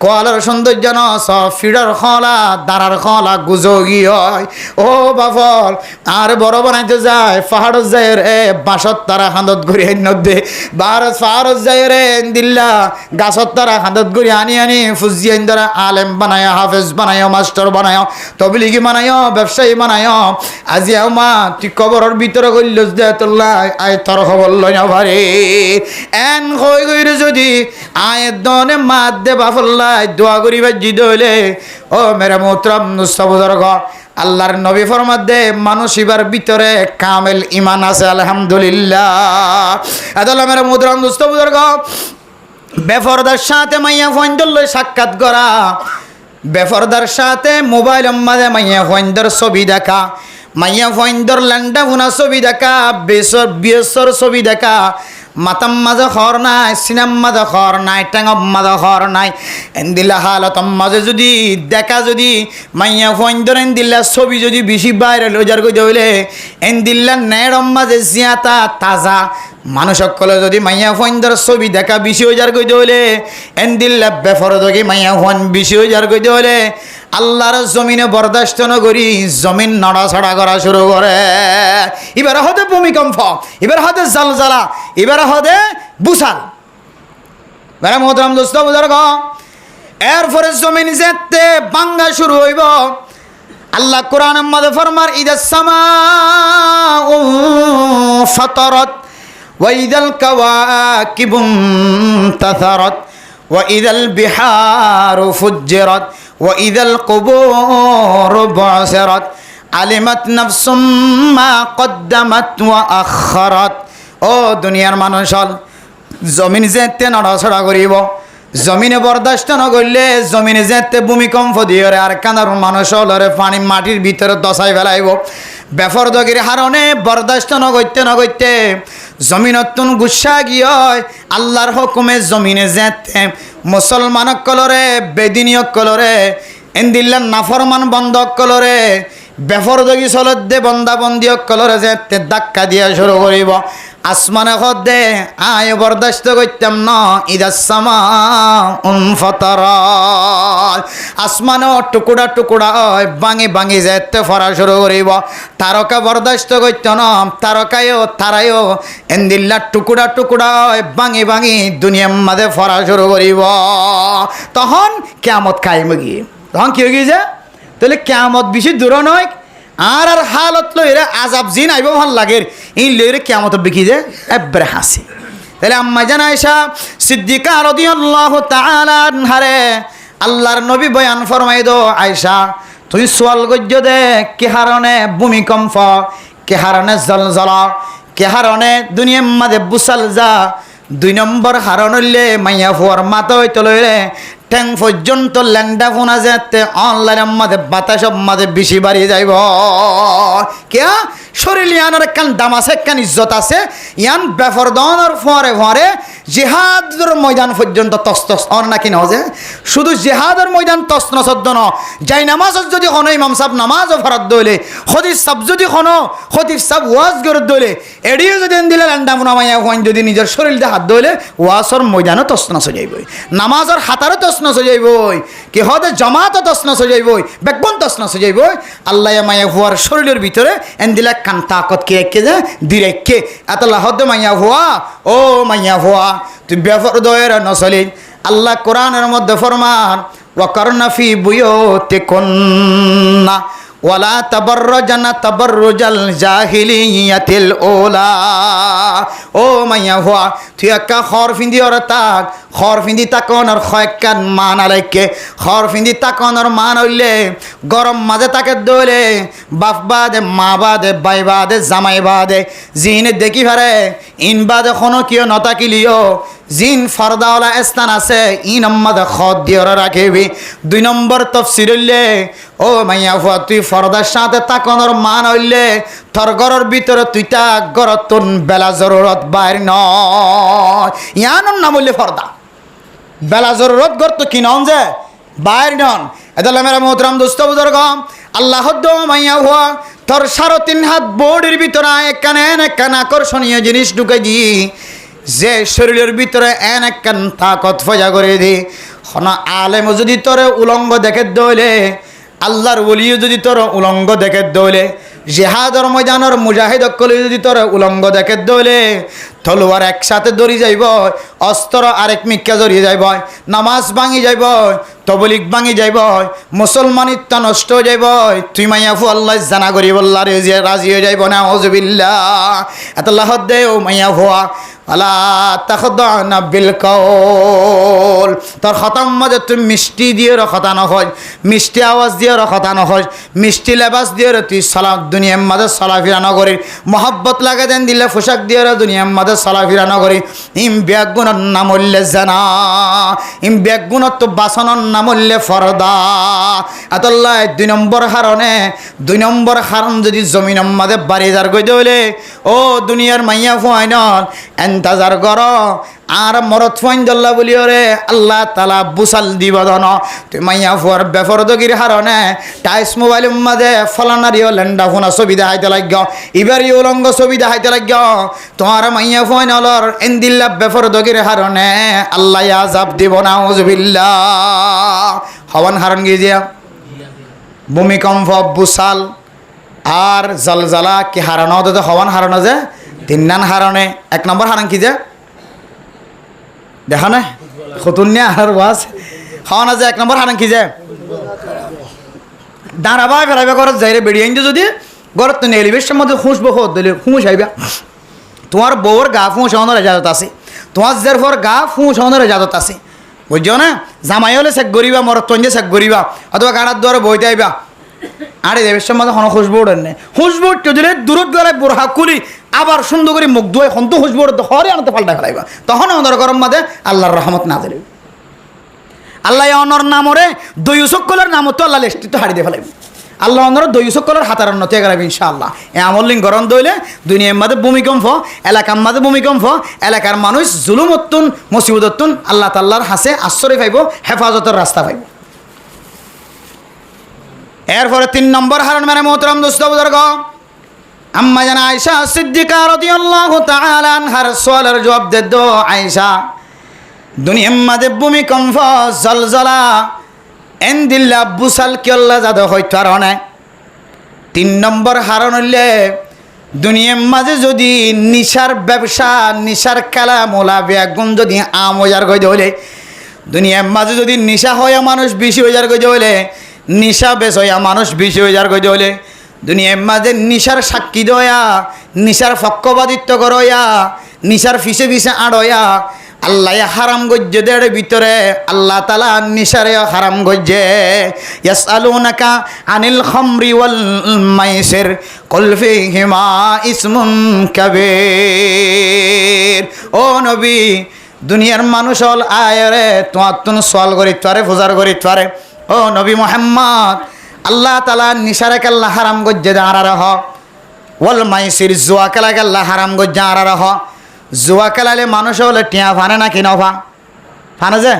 কোয়ালার সৌন্দর্য নস ফিডর খলা দাঁড়ার খলা গুজগি হয় ও বাফল আর বড় বানাইতে যায় পাহাড় যায় রে বাঁশত তারা হাঁদত ঘুরি নদে পাহাড় যায় রে দিল্লা গাছত তারা হাঁদত ঘুরি আনি ফুজি দ্বারা আলেম বানায় হাফেজ বানায় মাস্টার বানায় তবলিগি বানায় ব্যবসায়ী বানায় আজি মা তুই কবরের ভিতরে গইল দে তোল্লা আয় তোর খবর লই না ভারে এন হই গইরে যদি আয়ের দনে মাত দে বাফল্লাই দোয়া করি বাজি দইলে ও মেরে মোহতরম নুস্তাবুদর গ আল্লাহর নবী ফরমাত দে মানুষ ইবার ভিতরে কামেল ইমান আছে আলহামদুলিল্লাহ আদাল্লাহ মেরে মোহতরম নুস্তাবুদর গ বেফরদার সাথে মাইয়া ফয়ন্দর লই সাক্ষাৎ করা বেফরদার সাথে মোবাইল মাঝে মাইয়া ফয়ন্দর ছবি দেখা মাইয়া ফয়ন্দর ল্যান্ডা ভুনা ছবি দেখা বিয়েসর ছবি দেখা মাতাম মাঝে খর নাই সিনাম মাঝে খর নাই ট্যাঙব মাঝে খর নাই এনদিল্লা হালতম মাঝে যদি দেখা যদি মাইয়া ফয়ন্দর এনদিল্লা ছবি যদি বেশি বাইরে লইজার কই হইলে এনদিল্লা নেড়ম মাঝে জিয়াতা তাজা মানুষ সকলে যদি মাইয়া ফয়ন্দর ছবি দেখা বেশি হইজার কই হইলে এনদিল্লা বেফরদকে মাইয়া ফোন বেশি হইজার কই হইলে আল্লাহর জমিনে বরদাস্ত নগরী জমিন নড়াছড়া করা শুরু করে এবার হতে ভূমিকম্প এবার হতে জালজালা এবার হতে বুসাল বেড়া মোহতরম দোস্ত বুঝার গ এরপরে জমিন যেতে বাঙ্গা শুরু হইব আল্লাহ কোরআন মধ্যে ফরমার ইদাস সামাউ ফাতারাত ওয়া ইদাল কাওয়াকিবু তাসারাত ওয়া ইদাল বিহারু ফুজ্জিরাত ওয়া ইদাল কুবুরু বুসিরাত আলিমাত নাফসুম মা কদ্দামাত ওয়া আখারাত ও দুনিয়ার মানুষ হল জমিন যেতে নড়াছড়া করিব জমিনে বরদাস্ত নগরলে জমিনে যেতে ভূমিকম্প দিয়ে আর কানার মানুষ হলরে পানি মাটির ভিতরে দশাই ফেলাইব বেফরদগির হারণে বরদাস্ত নগরতে জমিনতুন গুসা গিয়ে আল্লাহর হুকুমে জমিনে যেতে মুসলমান কলরে বেদিনীয় কলরে এন্দিল্লা নাফরমান বন্ধ কলরে বেফরদগি চলত দে বন্দাবন্দি কলরে যেতে ধাক্কা দিয়া শুরু করিব আসমানে দে আয় বরদাস্ত করতাম ন ইদাসমা ফাতারাত আসমানে টুকুরা টুকুরা ভাঙি যেতে ফরা শুরু করিব তারকা বরদাস্ত করত ন তারায়ও এন্দিল্লা টুকুরা টুকুরা ভাঙি দুনিয়ার মাঝে ফরা শুরু করিব তখন কিয়ামত কায়েম গিয়ে তখন কি হয়ে গিয়েছে তাহলে কিয়ামত বেশি দূর নয় আর হালত লইরে আজাব জিন আইব ভাল লাগে এই লইরে কিয়ামত বিকি যে একবারে হাসি তাহলে আম্মা জান আয়েশা সিদ্দিকা রাদিয়াল্লাহু তাআলা আনহারে আল্লাহর নবী বয়ান ফরমাই দো আয়েশা তুই সোয়াল গজ্জ দে কি হারণে ভূমিকম্প কি হারণে জলজলা কি হারণে দুনিয়ার মাঝে বুসাল যা 2 নম্বর হারণ হইলে মাইয়া ফুয়ার মাথা হইতে লইলে ট্যাং পর্যন্ত ল্যান্ডা ফোনা যেতে অনলাইনের মাঝে বাতাসব মাঝে বেশি বাড়িয়ে যাইব কেয়া শরীর ইয়ানোর একখান দাম আছে একখান ইজ্জত আছে ইয়ান বেফরদনের ফরে জেহাদের ময়দান পর্যন্ত তস্তস অন নাকি ন যে শুধু জেহাদের ময়দান তসন সদ্য ন যাই নামাজত যদি কোনো ইমাম সাহেব নামাজও ফরাত দইলে খতিব সাহেব যদি কোনো খতিব সাহেব ওয়াজ গরত দইলে এড়িয়ে যদি দিলে ল্যান্ডা ফোনা মাইয়া হইন যদি নিজের শরীর দিয়ে হাত দইলে ওয়াজর ময়দানও তসন সজাইবই নামাজর হাতারও তসন সজাইবই কি হদে জামাতও তসন সজাইবই বেকবন তসন সজাইবই আল্লাহ মাইয়া হুয়ার শরীরের ভিতরে এন দিলে কান তাকত কে রেখে যে দিরেকে আতাল্লাহ হদে মাইয়া হুয়া ও মাইয়া হুয়া তুই বেফরদয়ের নসলি আল্লাহ কোরআনের মধ্যে ফরমান ওয়াকারনা ফি বুয়ুতিকুন্না ওয়ালা তাবাররাজনা তাবাররুজাল জাহিলিয়াতিল উলা ও মাইয়া হুয়া তুই একা খর ফিন্দি ওর তাক খর ফিন্দি তাকনের খয়কান মান আলাইকে খর ফিন্দি তাকনের মান হইলে গরম মাঝে তাকে দইলে বাপ বাদে মা বাদে বাই বাদে জামাই বাদে জিনে দেখি পারে ইন বাদে কোনো কিয় নতাকিলিও জিন ফরদাওয়ালা স্থান আছে ইন আম্মাদে খদ দিয়ে রাখিবি 2 নম্বর তফসির হইলে ও মাইয়া হুয়া তুই ফরদার সাথে তাকনের মান হইলে তোর ঘরের ভিতরে তুই তা গরতুন বেলা জরুরত বাইর নয় ইয়ানোর নাম হইলে ফরদা বেলা জরুরত গর্ত কি নন যে বাইর নন এদালে মেরা মোহতরাম দোস্ত বুজুর্গ আল্লাহ দো মাইয়া হুয়া তোর 3.5 হাত বোর্ডের ভিতরে একখান আকর্ষণীয় জিনিস ঢুকে দি যে শরীরের ভিতরে এন একখান তাকত ফজা করে দি হনা আলেম যদি তোর উলঙ্গ দেখে দইলে আল্লাহর ওলিও যদি তোর উলঙ্গ দেখে দইলে জিহাদর ময়দানের মুজাহিদ অকলে যদি তোর উলঙ্গ দেখে দইলে তলোয়ার একসাথে দড়ি যাইব অস্ত্র আরেক মিক্কা জড়িয়ে যাইব নামাজ ভাঙি যাইব তবলিক ভাঙি যাইব মুসলমানিত্ব নষ্ট হয়ে যাইব তুই মাইয়াফু আল্লাহ জানা করি বল্লা রাজি হয়ে যাইব না আউযুবিল্লাহ আল্লাহ দে ও মাইয়াফুয়া আলা তাখদানা বিল কওল তোর খতম মধ্যে তুই মিষ্টি দিয়ে খতানো হয় মিষ্টি আওয়াজ দিয়ে খতানো হয় মিষ্টি লেবাস দিয়ে তুই সালাম দুনিয়ার মাঝে চলাফেরা নগরী মহব্বত লাগে দেন দিলে পোশাক দিয়ে দুনিয়ার মাঝে চলাফেরা নগরী ইম ব্যাগুণর নাম হইলে জানা ইম ব্যাগুণর তো বাসনের নাম হইলে ফরদা আতল্লাহ 2 নম্বর কারণ যদি জমিনের মাঝে বাড়ি যার গই দইলে ও দুনিয়ার মাইয়া ফুয়াইনর এন্তাজার কর আর মরত ফাইন দল্লা বলি রে আল্লাহ তালা বুসাল দিব ধন তুই মাইয়া ফুয়ার বেফরদগির হারণে টাইস মোবাইল মাঝে ফলানারিও লেন্ডা ফোনা ছবি দেখাইতে লাগ ইবারই উলঙ্গ ছবি দেখাইতে লাগ তোমার মাইয়া ফুয়াইন অলর এন্দিল্লা বেফরদগির হারণে আল্লাহ আজাব দিব না আউযুবিল্লাহ হওয়ান হারণ গিয়ে ভূমিকম্প বুসাল আর জলজলা কি হারানো তো হওয়ান হারানো যে 3 নান হারণে 1 নম্বর হারান কি যে দেখা না খতুনিয়া আর ওয়াজ খাওয়ানো যে 1 নম্বর হারান কি যে দাঁড়াবা ফেরাইবা ঘরত যাইরে বেড়ি আইন যদি ঘরত তো এলিভেশনের মধ্যে খুঁজবো খোদ দিলে খুঁজ আইবা তোমার বউর গা ফুঁস হওয়ানোর ইজাজত আছে তোমার জের ফর গা ফুঁস হওয়ানোর ইজাজত আছে বুঝছো না জামাই হলে চেক করিবা মরত তঞ্জে চেক করিবা অথবা গাড়ার দ্বারা বইতে আইবা আরে দেবের মাঝে কোনো খুশবু ওঠেন না খুশবু দিলে দূরত গেলায় বোরহা খুলি আবার সুন্দর করে মুখ ধুয়ে এখন তো খুশবু ওঠে হরে আনতে পাল্টা ফেলাইবা তখন আমাদের গরম মাঝে আল্লাহর রহমত না দিলে আল্লাহ অনর নামরে দইউসকলের নাম তো আল্লাহ লেষ্টিত হারি দিয়ে ফেলাইব আল্লাহ অনর দইউসকলের হাতার উন্নতি গেলাম ইনশাআল্লাহ এ আমলিং গরম দইলে দুনিয়ার মাঝে ভূমিকম্প এলাকার মাঝে ভূমিকম্প এলাকার মানুষ জুলুমত্তুন মুসিবতত্তুন আল্লাহ তাল্লাহর হাসে আশ্রয় পাইব হেফাজতের রাস্তা পাইব এরপরে 3 নম্বর হারণ মানে মোহতরম দোস্ত বুজুর্গ আম্মা জানা আয়েশা সিদ্দিকা রাদিয়াল্লাহু তাআলা আনহার সওয়ালের জবাব দে দো আয়েশা দুনিয়ার মাঝে ভূমিকম্প জলজলা এন্দিল্লা বুসাল কি আল্লাহ জাদু হইতো আর না 3 নম্বর হারণ হইলে দুনিয়ার মাঝে যদি নিশার ব্যবসা নিশার খেলা মোলা বেগুন যদি আমজার গই হইলে দুনিয়ার মাঝে যদি নিশা হয় মানুষ বেশি হয়ে যার গই হইলে নিশা বেশ হইয়া মানুষ বেশি হয়ে যার গই হইলে দুনিয়ার মাঝে নিশার সাক্ষী দয়া নিশার পক্ষপাতিত্ব করয়া নিশার ফিসে ফিসে আড়য়া আল্লাহ হারাম গজ্জে দের ভিতরে আল্লাহ তালা নিশারে হারাম গজ্জে ইয়াসআলুনাকা আনিল খামরি ওয়াল মাইসির কুল ফীহিমা ইসমুন কাবীর ও নবী দুনিয়ার মানুষ হল আয়রে তোমার তুন সওয়াল করি তোরে ফুজার করি তোরে ও নবী মুহাম্মদ আল্লাহ তালা নিশারে কাল্লা হারাম গজ্জে দাঁড়া হ ওয়াল মাইসির জুয়া খেলা কাল্লা হারাম গজ্জে আড়া হ জুয়া খেলালে মানুষ হলে টিয়া ফানে নাকি নফা ফানে যে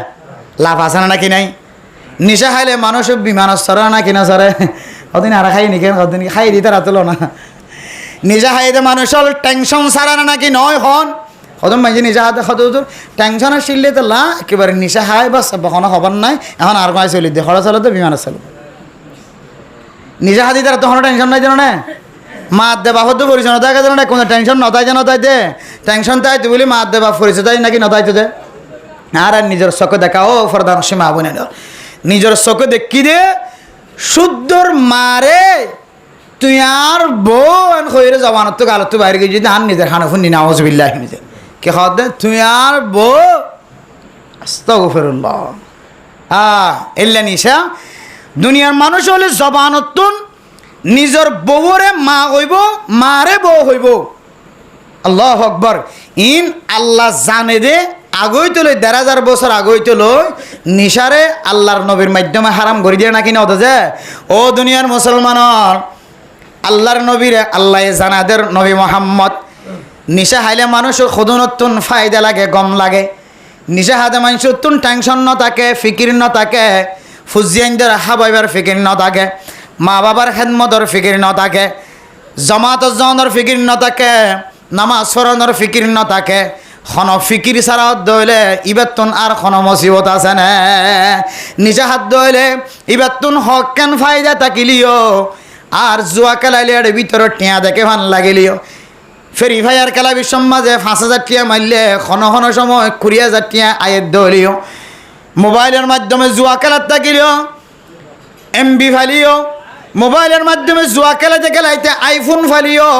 লাভ আছে না নাকি নাই নিশা খাইলে মানুষ বিমান সরে নাকি না সরে কদিন আর খাই নিকেন কদিন খাই দিতে রাতলো না নিশা খাইতে মানুষ হল টেনশন সারা না নাকি নয় হন কদম মাঝে নিশা হাতে কত টেনশন আসলে তো লা একেবারে নিশা খাই বা কখনো খবর নাই এখন আর কয় চলি দিয়ে খরচ হলে তো বিমান চলো নিশা হাতি তারা তখনও টেনশন নাই জানো না মাত দে বাপর তো পরিচয় নতাই জানো না কোনো টেনশন নতাই যে নতাই দে টেনশন তাই তুই বলি মাত দে বাপ পরিচয় তাই নাকি নতাই তো দে আর নিজের চোখে দেখা ও ফরদান সীমা বনে নিজের চোখে দেখি দে শুদ্ধর মারে তুই আর বউ হয়ে জবানত তো গালত তো বাইরে গিয়ে যদি আন নিজের খানা ফুন্নি না আউযুবিল্লাহ নিজে কে খাওয়া দে তুই আর বউ আস্তাগফিরুল্লাহ এল্লা নিশা দুনিয়ার মানুষ হলে জবানতুন নিজের বউরে মা হইব মারে বউ হইব আল্লাহু আকবার ইন আল্লাহ জানে দে আগই তো ১,৫০০ বছর আগই তো নিশারে আল্লাহর নবীর মাধ্যমে হারাম করে দিয়ে নাকি না হতো যে ও দুনিয়ার মুসলমানর আল্লাহর নবীরে আল্লাহ জানাদের নবী মোহাম্মদ নিশা হাইলে মানুষের খুদনতুন ফায়দা লাগে গম লাগে নিশা হাতে মানুষের তুন টেনশন ন থাকে ফিকির ন থাকে ফুজিয়ানদের হাবাইবার ফিকির ন থাকে মা বাবার খেদমতর ফিকির ন থাকে জামাত জানের ফিকির ন থাকে নামাজ পড়ানোর ফিকির ন থাকে খন ফিকির ছাড়া দইলে ইবাতুন আর খন মুসিবত আছে না নিজে হাত দইলে ইবাতুন হক কেন ফায়দা তাকিলিও আর জুয়া খেলাইলে এর ভিতরে টিয়া দেখে ভান লাগিলিও ফ্রি ফায়ার খেলা বিশ্ব মাঝে 5,000 টিয়া মারলে খন সময় 20,000 টিয়া আয়ের দলিও মোবাইলের মাধ্যমে জুয়া খেলার তাকিলিও এমবি ফালিও মোবাইলের মাধ্যমে জুয়া খেলাতে খেলাইতে আইফোন ফালিও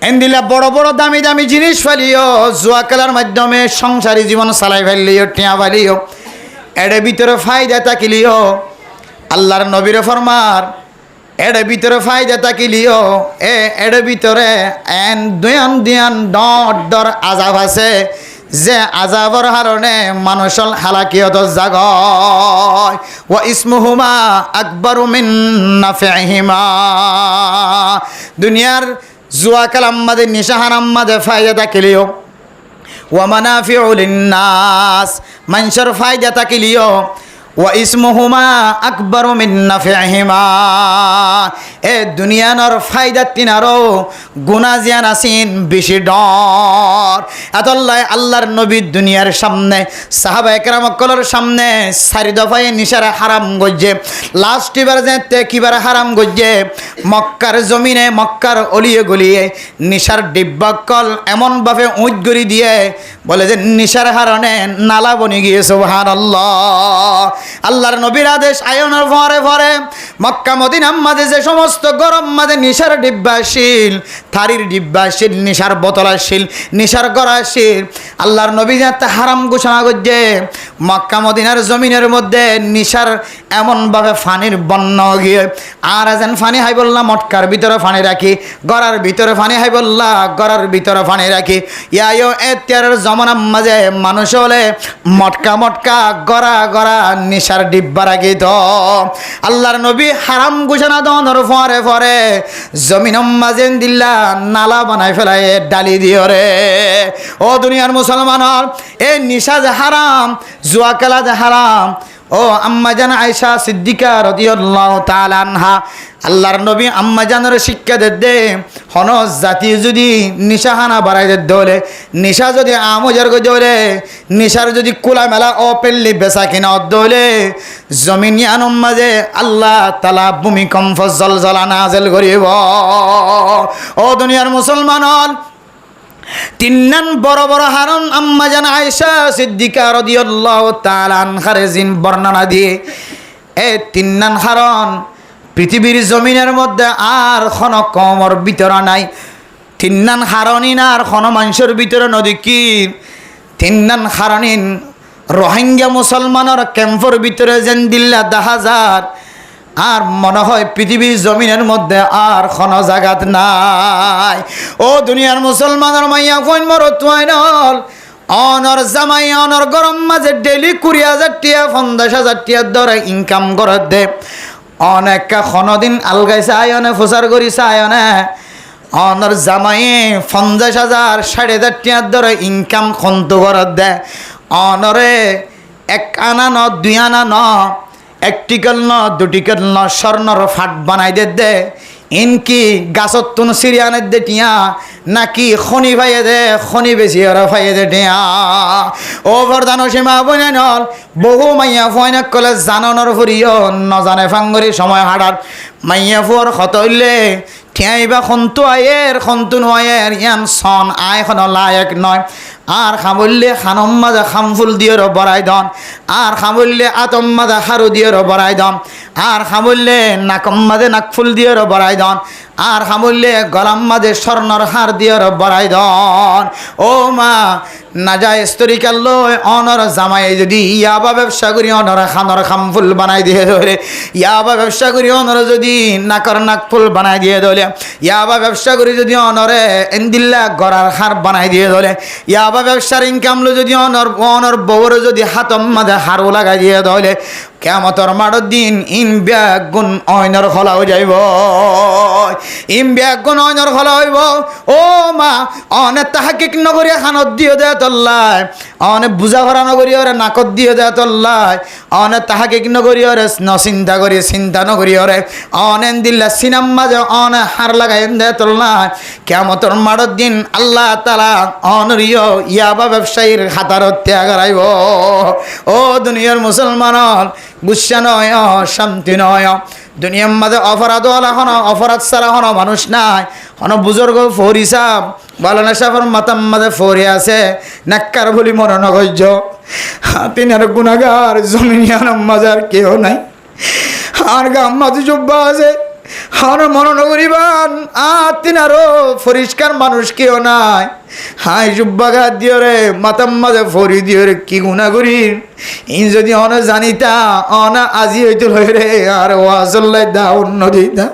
এন্দিলা বড় বড় দামি দামি জিনিস ফালিও জুয়া খেলার মাধ্যমে সংসারী জীবন চালাই ফেললিও টিয়া ফালিও এর ভিতরে ফায়দা তাকিলিও আল্লাহর নবীর ফরমার এর ভিতরে ফায়দা তাকিলিও এর ভিতরে দিয়ান ডর আজাব আছে যে আজাবর কারণে মানুষের হালাকিয়ত জাগয় ওয়া ইসমুহুমা আকবারু মিন নাফিহিমা দুনিয়ার জুয়া কালাম মাদে নিশা হারাম মাদে ফায়দা তাকিলিও ওয়া মানাফিউ লিন্নাস মানুষের ফায়দা তাকিলিও ওয়া ইসমুহুমা আকবারু মিন নাফিহিমা এ দুনিয়ার ফায়দা তিনারও গুনাহ জিয়ান আসিন বেশি ডর আতাল্লাহ আল্লাহর নবী দুনিয়ার সামনে সাহাবা একরাম কলর সামনে 4 দফায় নিশার হারাম গজ্জে লাস্ট এবার যেতে কিবার হারাম গজ্জে মক্কার জমিনে মক্কার অলিয়ে গলিয়ে নিশার ডিব্বা কল এমন ভাবে উঁচ গড়ি দিয়ে বলে যে নিশার হারণে নালা বনে গিয়ে সুবহানাল্লাহ আল্লাহর নবীর আদেশ আয়নের পরে পরে মক্কা মদিনার মাঝে যে সমস্ত গরম মাঝে নিশার ডিব্বাশীল থারির ডিব্বাশীল নিশার বোতলাশীল নিশার গড়াশীল আল্লাহর নবী যাতে হারাম ঘোষণা করছে মক্কা মদিনার জমিনের মধ্যে নিশার এমনভাবে ফানির বন্যা গিয়ে আর যেন ফানি হাই বললাম মটকার ভিতরে ফানি রাখি গড়ার ভিতরে ফানি হাই বললা গড়ার ভিতরে ফানি রাখি ইয়ায়ো এতিয়ারের জমানার মাঝে মানুষ হলে মটকা মটকা গড়া গড়া নিশার ডিব্বা রাখি তো আল্লাহর নবী হারাম ঘোষণা দনের ফরে ফরে জমিনম মাঝে দিল্লা নালা বানাই ফেলায় ডালি দিও রে ও দুনিয়ার মুসলমানর এ নিশা যে হারাম জুয়া খেলা যে হারাম ও আম্মা জান আয়েশা সিদ্দিকা রাদিয়াল্লাহু তাআলা আনহা আল্লাহর নবী আম্মা জানের শিক্ষা দে হন জাতি যদি নিশাহানা বাড়াই দলে নিশা যদি আমজার গজলে নিশার যদি কোলা মেলা ও পেল্লি বেচা কিনা দলে জমিনিয়ান মাঝে আল্লাহ তাআলা ভূমিকম্প জলজলা নাযিল করিব ও দুনিয়ার মুসলমানন তিননান বড় বড় হারণ আম্মা জান আয়েশা সিদ্দিকা রাদিয়াল্লাহু তাআলা আনহার জিন বর্ণনা দিয়ে এই তিননান হারণ পৃথিবীর জমিনের মধ্যে আর কোন কমর ভিতরে নাই তিননান হারণিন আর কোন মানুষের ভিতরে নদী কি তিননান হারণিন রোহিঙ্গা মুসলমানের ক্যাম্পের ভিতরে যেন দিল্লা 10,000 আর মনে হয় পৃথিবীর জমিনের মধ্যে আর কোন জায়গাত নাই ও দুনিয়ার মুসলমানের মাইয়া কইন মরত হইনল অনর জামাই অনর গরম মাঝে ডেলি 20,000 টিয়া 50,000 টিয়ার দরে ইনকাম করে দে অনেক কোনদিন আলগাইছে আয়নে ফুসার করিছে আয়নে অনর জামাই 50,000 60,000 টিয়ার দরে ইনকাম খন্ত করে দে অনরে 1 আনা ন 2 আনা ন 1 টিকল ন 2 টিকল ন স্বর্ণর ফাট বানাই দে ইনকি গাছত তুন সিরিয়ানের দে টিয়া নাকি খনি ভাইয়ে দে খনি বেশি ওরা ভাইয়ে দে টিয়া ও বরদানো সীমা বনে নল বহু মাইয়া ফয়না কলে জাননের ফুরিও নজানে ফাঙ্গরি সময় হাড়ার মাইয়া ফুয়ার ক্ষত হইলে ঠিয়াইবা খন্তু আয়ের খন্তু নয়ের ইয়ান সন আয় খন লায়ক নয় আর খামুল্লে খানম মাঝে খামফুল দিয়ে বড়াই দন আর খামুল্লে আতম মাঝে হারু দিয়ে বড়াই দন আর খামুল্লে নাকম মাঝে নাকফুল দিয়ে বড়াই দন আর খামুল্লে গলাম মাঝে স্বর্ণর হার দিয়ে বড়াই দন ও মা না যায় স্তরিকাল লয় অনর জামাই যদি ইয়াবা ব্যবসা করি অনর খানর খামফুল বানাই দিয়ে ধরে ইয়াবা ব্যবসা করি অনর যদি নাকর নাকফুল বানাই দিয়ে ধরে ইয়াবা ব্যবসা করি যদি অনরে এন্দিল্লা গড়ার হার বানাই দিয়ে ধরে ইয়াবা ব্যবসার ইনকাম লো যদি অনর বউর যদি হাতম মাঝে হারও লাগাই দিয়ে ধরে কিয়ামতের মাঠের দিন ইন ব্যাগুন অয়নর খোলাও যাইব বিয়াগ নয়নর হল হইব ও মা অনে তাহাকিক নগরী খানত দিয়ে দেয় তল্লায় অনে বুঝা ভরা নগরী ওরে নাকত দিয়ে দেয় তল্লায় অনে তাহাকিক নগরী ওরে চিন্তা করি চিন্তা নগরী ওরে অনেন দিল্লা সিনাম মাঝে অনে হার লাগাই দেয় তল্লায় কেমতর মাড়র দিন আল্লাহ তালা অনরিয় ইয়াবা ব্যবসায়ীর হাতার ত্যাগ হারাইব ও দুনিয়ার মুসলমান গুসা নয় শান্তি নয় দুনিয়ার মাঝে অপরাধ হন অপরাধ ছাড়া হন মানুষ নাই হন বুজুর্গ ফৌরি সাহ বালানা সাহেবের মাতার মাঝে ফৌরি আছে নাক্কার বলি মনে নগর্য তিনার গুণাগার জমিনিয়ার মাজার কেউ নাই আর গাম মাঝে জব্বা আছে আর মনোনগরীবান তিনারও পরিষ্কার মানুষ কেউ নাই হাই জুব্বাগা দিও রে মাতাম মাঝে ফরি দিও রে কি গুণা করি ই যদি অন জানিতা অনা আজি হইতে লই রে আর ও আসল্লাই দা উন্নতি দা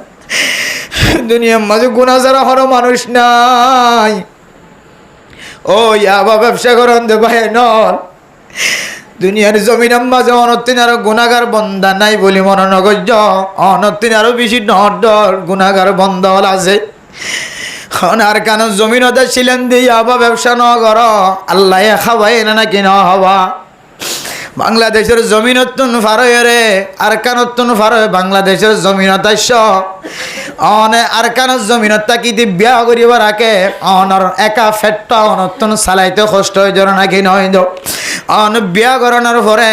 দুনিয়ার মাঝে গুণা ছাড়া হর মানুষ নাই ও ইয়াবা ব্যবসা করেন দে ভাই নল দুনিয়ার জমিনের মাঝে অনতিন আরো গুণাগার বন্দা নাই বলি মনে নগর্য অনতিন আরো বেশি ডর গুণাগার বন্দা আছে আর কেন জমিনতে ছিলেন দিয়ে আবা ব্যবসা ন কর আল্লাহ খাবাই না নাকি ন হবা বাংলাদেশের জমিনতুন ফারয় রে আর কানতুন ফারয় বাংলাদেশের জমিনত অনে আর কান জমিনত তাকি দি বিয়া করিব রাখে অনর একা ফেটটা অনতুন চালাইতে কষ্ট হয়ে যার নাকি নয় অন বিয়া করানোর পরে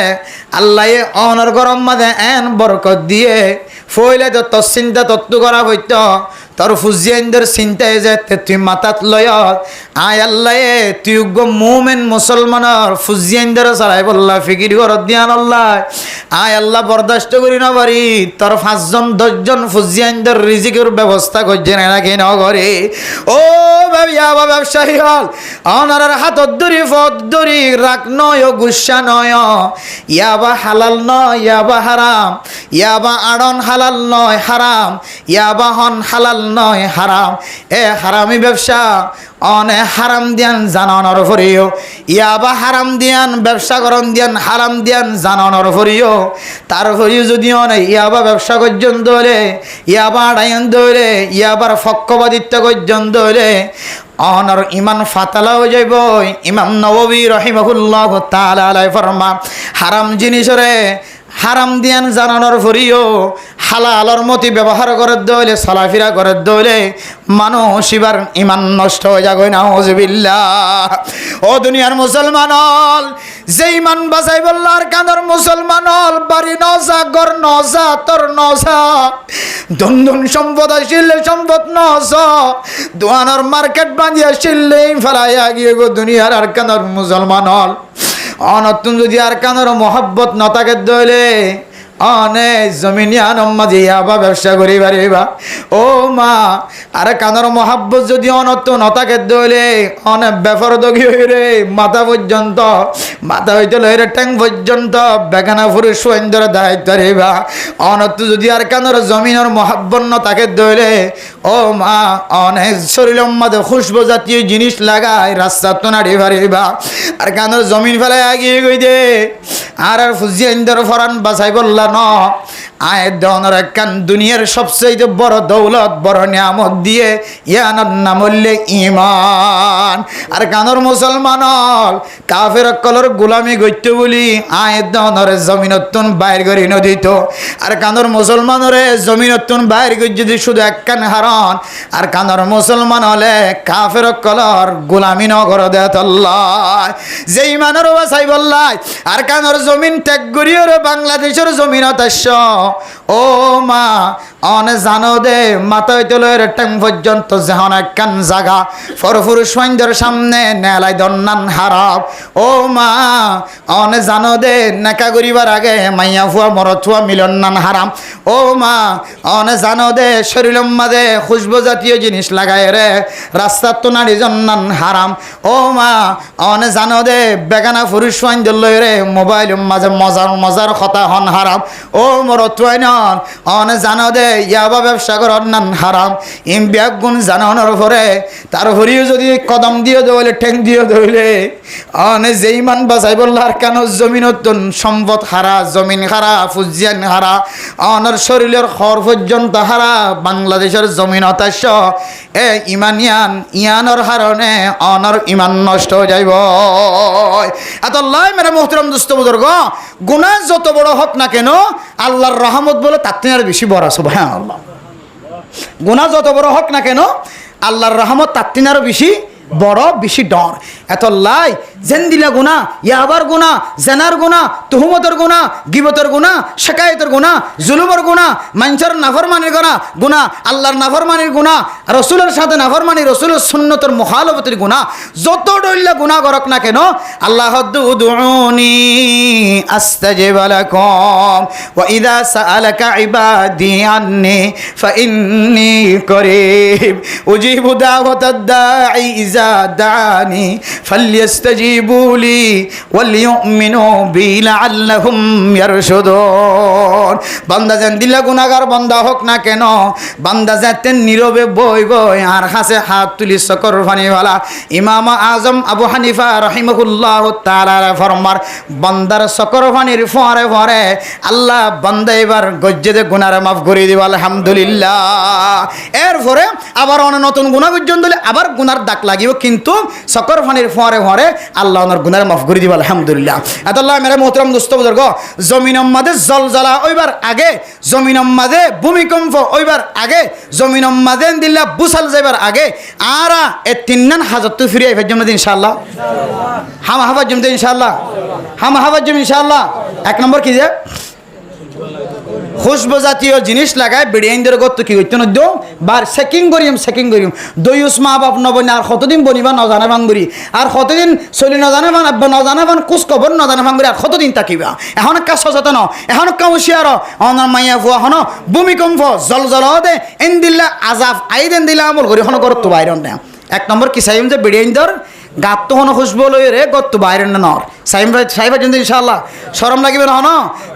আল্লাহ অনর গরম মাঝে এন বরকত দিয়ে ফইলে তো তোর চিন্তা তত্ত্ব করা হইত তোর ফুজিয়াইনদের চিন্তায় যে তুই মাথাত লয় আয় আল্লাহ তুই মুমেন মুসলমানের ফুজিয়াইনদের চালাই বললা ফিকির কর দিয়ান আল্লাহ আয় আল্লাহ বরদাস্ত করি না পারি তোর 5 জন 10 জন ফুজিয়াইনদের রিজিকের ব্যবস্থা করছে না নাকি নগরে ও বাবা ব্যবসায়ী হল অনার হাতত ধরি ফত ধরি রাখ নয় গুসা নয় ইয়াবা হালাল নয় ইয়াবা হারাম ইয়াবা আড়ন হালাল নয় হারাম ইয়াবা হন হালাল নয় হারাম এ হারামি ব্যবসা অনে হারাম দিয়ান জানানোর ফরিও ইয়াবা হারাম দিয়ান ব্যবসা করন দিয়ান হারাম দিয়ান জানানোর ফরিও তার ফরিও যদি অনে ইয়াবা ব্যবসা পর্যন্ত হলে ইয়াবা আড়াইন ধরে ইয়াবার ফক্কবাদিত্য পর্যন্ত হলে অনর ইমান ফাতালা হয়ে যাইব ইমাম নববী রহিমাহুল্লাহ তাআলা আলাইহি ফরমা হারাম জিনিসরে হারাম দিয়ান জানানোর ফরিও হালালর মতি ব্যবহার করে দইলে চলাফেরা করে দইলে মানুষ এবার ইমান নষ্ট হয়ে যাবে নাউজুবিল্লাহ ও দুনিয়ার মুসলমান যে ইমান বাঁচাই বললার কাঁদর মুসলমান বাড়ি নজা গর নজা তোর নজা ধন সম্পদ আসিলে সম্পদ নজ দোয়ানোর মার্কেট বাঁধিয়া শিললে ফেলাইয়া গিয়ে গো দুনিয়ার আর কাঁদর মুসলমান অনতুন যদি আর কানোর মহব্বত নতাকে দইলে অনে জমিনিয়ান মাঝে আবা ব্যবসা করি পারিবা ও মা আর কানোর মহব্বত যদি অনত নতাকে দইলে অনে বেফর দগি হই রে মাথা পর্যন্ত মাথা হইতে লইরে ট্যাং পর্যন্ত বেগানা পুরুষ সৈন্যর দায়িত্ব রেবা অনত যদি আর কানোর জমিনের মহব্বত নতাকে দইলে ও মা অনেক শরীরের মাঝে খুশবু জাতীয় জিনিস লাগায় রাস্তা তো নাড়ি পারিবা আর কানোর জমিন ফেলায় আগিয়ে গই দে আর ফুজিয়াইনদের ফরান বাছাই বললা ন আয় দনের একখান দুনিয়ার সবচেয়ে বড় দৌলত বড় নিয়ামত দিয়ে ইয়ানোর নাম হইলে ইমান আর কানোর মুসলমান কাফের কলর গোলামি গইতে বলি আয় দনের জমিনতুন বাইর করি নদিত আর কানোর মুসলমানরে জমিনতুন বাইর করি যদি শুধু একখান হারন আর কানোর মুসলমান হলে কাফের কলর গোলামি নগর দেত আল্লাহ যে ইমানের বাছাই বললাই আর কানোর জমিন ত্যাগ করিও রে বাংলাদেশের জমিনত আসছ ও মা অনে জানো দে মাথা হইতে লয়ের ট্যাং পর্যন্ত যেহন একখান জাগা ফরফুরুষ সৈন্যের সামনে নেলাই দন্নান হারাপ ও মা অনে জানো দে নেকা করিবার আগে মাইয়া ফুয়া মরথুয়া মিলন নান হারাম ও মা অনে জানো দে শরীরের মাঝে খুশবু জাতীয় জিনিস লাগায় রে রাস্তার তো নারী জন্নান হারাম ও মা অনে জানো দে বেগানা পুরুষ সৈন্যের লয়ে রে মোবাইল মাঝে মজার কথা হন হারাম ও মরতুয়াইনন অন জানো দে ইয়াবা ব্যবসা করার নান হারাম ইম ব্যাগুন জানানোর পরে তার হরিও যদি কদম দিয়ে দৌলে ঠেং দিয়ে দৌলে অনে যেই মান বাঁচাই বললার কেন জমিনতন সম্পদ হারা জমিন হারা ফুজিয়ান হারা অনর শরীরের খর পর্যন্ত হারা বাংলাদেশের জমিন অতাশ্য এ ইয়ানর হারণে অনর ইমান নষ্ট হয়ে যাইব। আল্লাহ মেরা মোহতরম দোস্ত বুজুর্গ গুনাহ যত বড় হোক না কেন আল্লাহর রহমত বলে তার থেকে আর বেশি বড় সুবহানাল্লাহ। গুনাহ যত বড় হোক না কেন আল্লাহর রহমত তার থেকে আরো বেশি বড় বেশি ডর। এত লাই জেন দিলা গুনাহ ইয়াবার গুনাহ জেনার গুনাহ তুহমতের গুনাহ গিবতের গুনাহ শিকায়তের গুনাহ জুলুমের গুনাহ মানুষের নাফরমানির গুনাহ আল্লাহর নাফরমানির গুনাহ রাসূলের সাথে নাফরমানি রাসূলের সুন্নতের মুখালফতের গুনাহ যত ডইলা গুনাহ করক না কেন আল্লাহ দুউনি আস্তাজিব লাকুম ওয়া ইযা সাআলাকা ইবাদি আন্নি ফাইন্নী করিব উজিবু দাওয়াতাদ দাঈ ইযা দাআনি ফালইস্তাজিবু লি ওয়ালিউমিনু বি লাআল্লাহুম ইয়ারশুদুন। বান্দা যেন দিলা গুনাহগার বান্দা হোক না কেন বান্দা যাতে নীরবে বই বই আর হাসে হাত তুলি সকর ফানিওয়ালা ইমাম আজম আবু হানিফা রাহিমাহুল্লাহ তাআলা ফরমার বান্দার সকর ফানির ফরে ফরে আল্লাহ বান্দা এবার গজ্জেদে গুনাহ মাফ করে দিব আলহামদুলিল্লাহ। এরপরে আবার অনেক নতুন গুনাহ পর্যন্ত দিলে আবার গুনার দাগ লাগিব কিন্তু সকর ফানির ফরে ফরে আল্লাহ ওনার গুনাহ মাফ করে দিব আলহামদুলিল্লাহ। আল্লাহ মেরা মোহতরম দোস্ত বুজুর্গ জমিনের মাঝে জলজলা ওইবার আগে জমিনের মাঝে ভূমিকম্প ওইবার আগে জমিনের মাঝে দিল্লা বুসাল যাইবার আগে আর এ তিননান হাজত তো ফিরে আইবার জন্য ইনশাআল্লাহ হাম হাবার জন্য ইনশাআল্লাহ হাম হাবার জন্য ইনশাআল্লাহ। এক নম্বর কি যে খুশবু জাতীয় জিনিস লাগায় বেড়িয়াইন্দের গত কি হইতো না দিও বার চেকিং করিম দই উসমা বাপ নবনে আর কতদিন বনিবা নজানা ভাঙ্গুরি আর কতদিন চলি নজানা ভান আব্বা নজানা ভান কুচ কবর নজানা ভাঙ্গুরি আর কতদিন তাকিবা এখন একটা সচেতন এখন একটা হুঁশিয়ার অনার মাইয়া ফুয়া হন ভূমিকম্প জল দে এন দিল্লা আজাব আই দেন দিলা আমল করি হন করতো বাইরন না। এক নম্বর কি চাইম যে বেড়িয়াইন্দর গাত তো হন খুশবু লই রে গত বাইরে নর সাইবার কিন্তু ইনশাআল্লাহ শরম লাগিবে না হন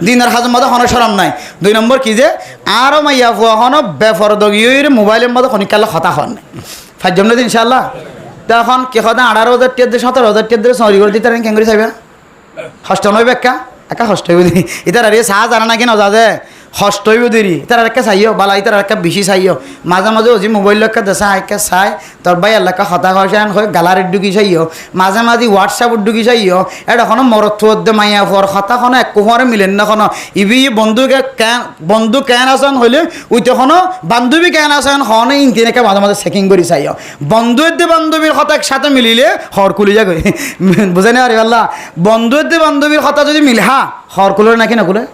দিনের হাজম মধ্যে হন শরম নাই। দুই নম্বর কি যে আরো মাইয়া ফুয়া হন বেফরদগির মোবাইলের মধ্যে খনিকালে হতা হন ফাইজম না ইনশাআল্লাহ। তখন কি কথা 18,000 টিয়া দিয়ে 17,000 টিয়া দিয়ে সরি করে দিতে কেন করে চাইবে হষ্ট নইবে একা হষ্ট হইব দি ইতার আরে সাহা জানা নাকি নজা যে হষ্ট হইব দেরি তার একটা চাইও বালা ইতার একটা বেশি চাইও মাঝে মাঝে ওজি মোবাইল একটা দেশা একা চাই তোর ভাই এলাকা হতা হসান হয়ে গ্যালারির ঢুকি চাইও মাঝে মাঝে হোয়াটসঅ্যাপত ঢুকি চাইও এটা কোনো মরত দে মাইয়া ফর হতাখনো এক কোহরে মিলেন না কোনো ইবি বন্ধু কেন আছেন হইলে ওইটাখনো বান্ধবী কেন আছেন হনে ইনকে মাঝে মাঝে চেকিং করে চাইও বন্ধুদের বান্ধবীর কথা একসাথে মিলিলে হর কুলি যাবে বুঝে না আরে আল্লাহ বন্ধুদের বান্ধবীর কথা যদি মিলহা হর কুলের নাকি না কুলে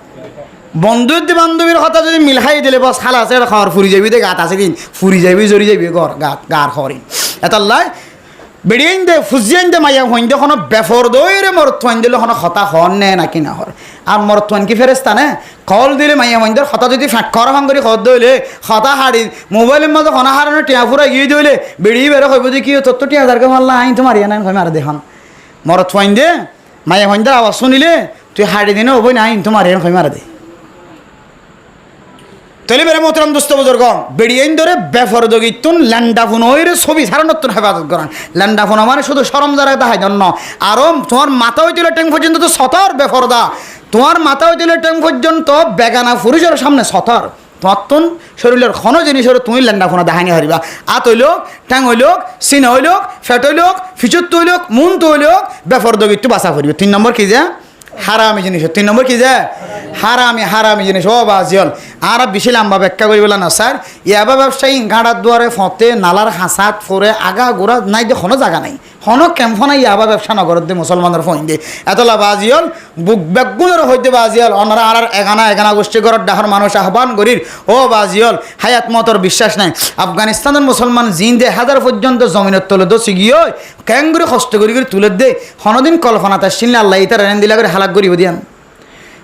বন্ধুদের বান্ধবীর কথা যদি মিলহাই দিলে বস খালা আছে খাওয়ার ফুরি যাবি দে গাত আছে দিন ফুরি যাবি জড়ি যাবি গর গার খরিন এতাল্লাহ বেড়িয়াইন দে ফুজিয়াইন দে মাইয়া হইন দে কোনো বেফর দইরে মরথুয়াইন দিলে কোনো হতা হন নে নাকি না হর আর মরথুয়াইন কি ফেরেস্তা নে কল দিলে মাইয়া হইন দে হতা যদি ফাঁক করা ভাঙ করে খদ দইলে হতা হাড়ি মোবাইলের মধ্যে হনা হারানো টিয়া ফুরা গিয়ে দইলে বেড়িয়ে বেরো হইব যে কি তোর তো টিয়া দারকে মারলা আইন তো মারিয়া নাই হয় মারা দেখান মরথুয়াইন দে মাইয়া হইন দে আওয়াজ শুনিলে তুই হাড়ি দিনে হবই না আইন তো মারিয়া হয় মারা দে তলে বেড়ে মোহতরম দোস্ত বুজুর্গ বেড়িয়াইন ধরে বেফরদগিতুন ল্যান্ডাফোন ওই ছবি সারানোর হেফাজত করান ল্যান্ডাফোন মানে শুধু সরম যারা দেখায় জন্য আরও তোমার মাথা হইছিল ট্যাং পর্যন্ত তো সতর বেফরদা তোমার মাথা হইছিল ট্যাং পর্যন্ত বেগানা ফুরুষের সামনে সতর তোমার তুন শরীরের ক্ষণ জিনিসের তুমি ল্যান্ডাফোনা দেখানি হারিবা আত হইলোক ট্যাং হইলোক সিন হইলোক ফেট হইলোক ফিচুত হইলোক মুন তো হইলোক বেফরদগিতু বাঁচা করবে। 3 নম্বর কি যে হারামি জিনিস 3 নম্বর কি যে হারামি জিনিস ও বাজিয়ল আর বেশি লম্বা ব্যাখ্যা করি বলে না স্যার ইয়াবা ব্যবসায়ী গাঁড়ার দুয়ারে ফতে নালার হাসাত ফোরে আগা গোড়া নাই যে কোনো জায়গা নাই হনো কেমফনা ইয়াবা ব্যবসা নগরত দে মুসলমানের ফোন দিয়ে এতলা বাজিয়ল বুক বেগুনের হইতে বাজিয়ল অনারা আর এগানা গোষ্ঠী ঘরের ডাহর মানুষ আহ্বান করির ও বাজিয়ল হায়াত মতর বিশ্বাস নাই আফগানিস্তানের মুসলমান জিন দে হাজার পর্যন্ত জমিনের তলে তো সিগিয়ে ক্যাঙ্গুরি কষ্ট করি তুলে দে হনদিন কল্পনা তার শিনলে আল্লাহ ইতার এনে দিলা করে হালাক করিব দিয়ান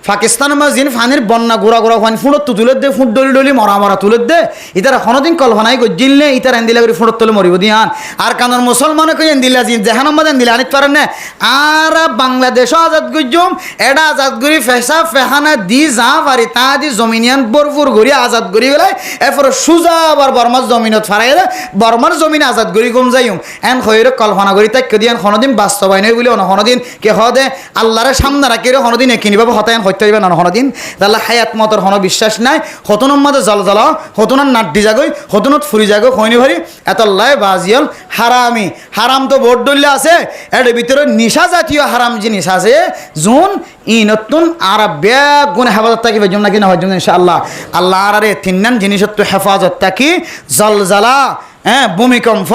পাকিস্তানের মাঝে যিনি ফানির বন্যা গোড়া গোড়া ফানি ফুঁড়ত তুলে দে ফুট ডলি ডলি মরা মরা তুলে দে ইতারা কোনোদিন কল্পনাই গজিললে ইতারা এন্দিলা করে ফুঁড়ত তুলে মরিব দিয়ান আর কারণ মুসলমানে কই এন্দিলা জি জাহান্নাম এন্দিলা আনিত পারেন না আর বাংলাদেশ আজাদ গজ্জুম এটা আজাদ গরি ফেসা ফেহানা দি যা পারি তা দি জমিনিয়ান ভরপুর গরি আজাদ গরি গেলাই এরপর সুজা আবার বর্মার জমিনত ফারাই বর্মার জমিন আজাদ গরি কম যাইম এন খৈর কল্পনা করি তাই দিয়ান কোনোদিন বাস্তবায়ন হই বলে কোনোদিন কে হদে আল্লাহরে সামনে রাখি কোনোদিন একিনিভাবে হতায়ন হইতে হইবে না কোনোদিন তাহলে হায়াত মতর কোনো বিশ্বাস নাই হতনের মাঝে জল জ্বালাও হতনের নাড্ডি জাগই হতনত ফুরি জাগো হইনি ভারি এত লাই বাজিয়ল হারামি হারাম তো বোর্ড ডলে আছে এর ভিতরে নিশা জাতীয় হারাম জিনিস আছে জুন ই নতুন আর ব্যাগ গুণ হেফাজত থাকি বেজম নাকি না হজম ইনশাআল্লাহ আল্লাহ আরে তিননান জিনিসের তো হেফাজত থাকি জলজালা ভূমিকম্প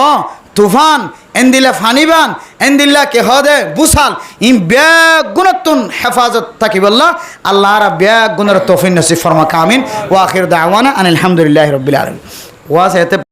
তুফান এন্দিলা ফানিবান এন্দিল্লা কে হদে বুসাল ইম ব্যাগ গুণতুন হেফাজত থাকি বললা আল্লাহ আর ব্যাগ গুণের তৌফিক নসিব ফরমা কামিন ওয়া আখির দাওয়ানা আনিল হামদুলিল্লাহি রাব্বিল আলামিন ওয়া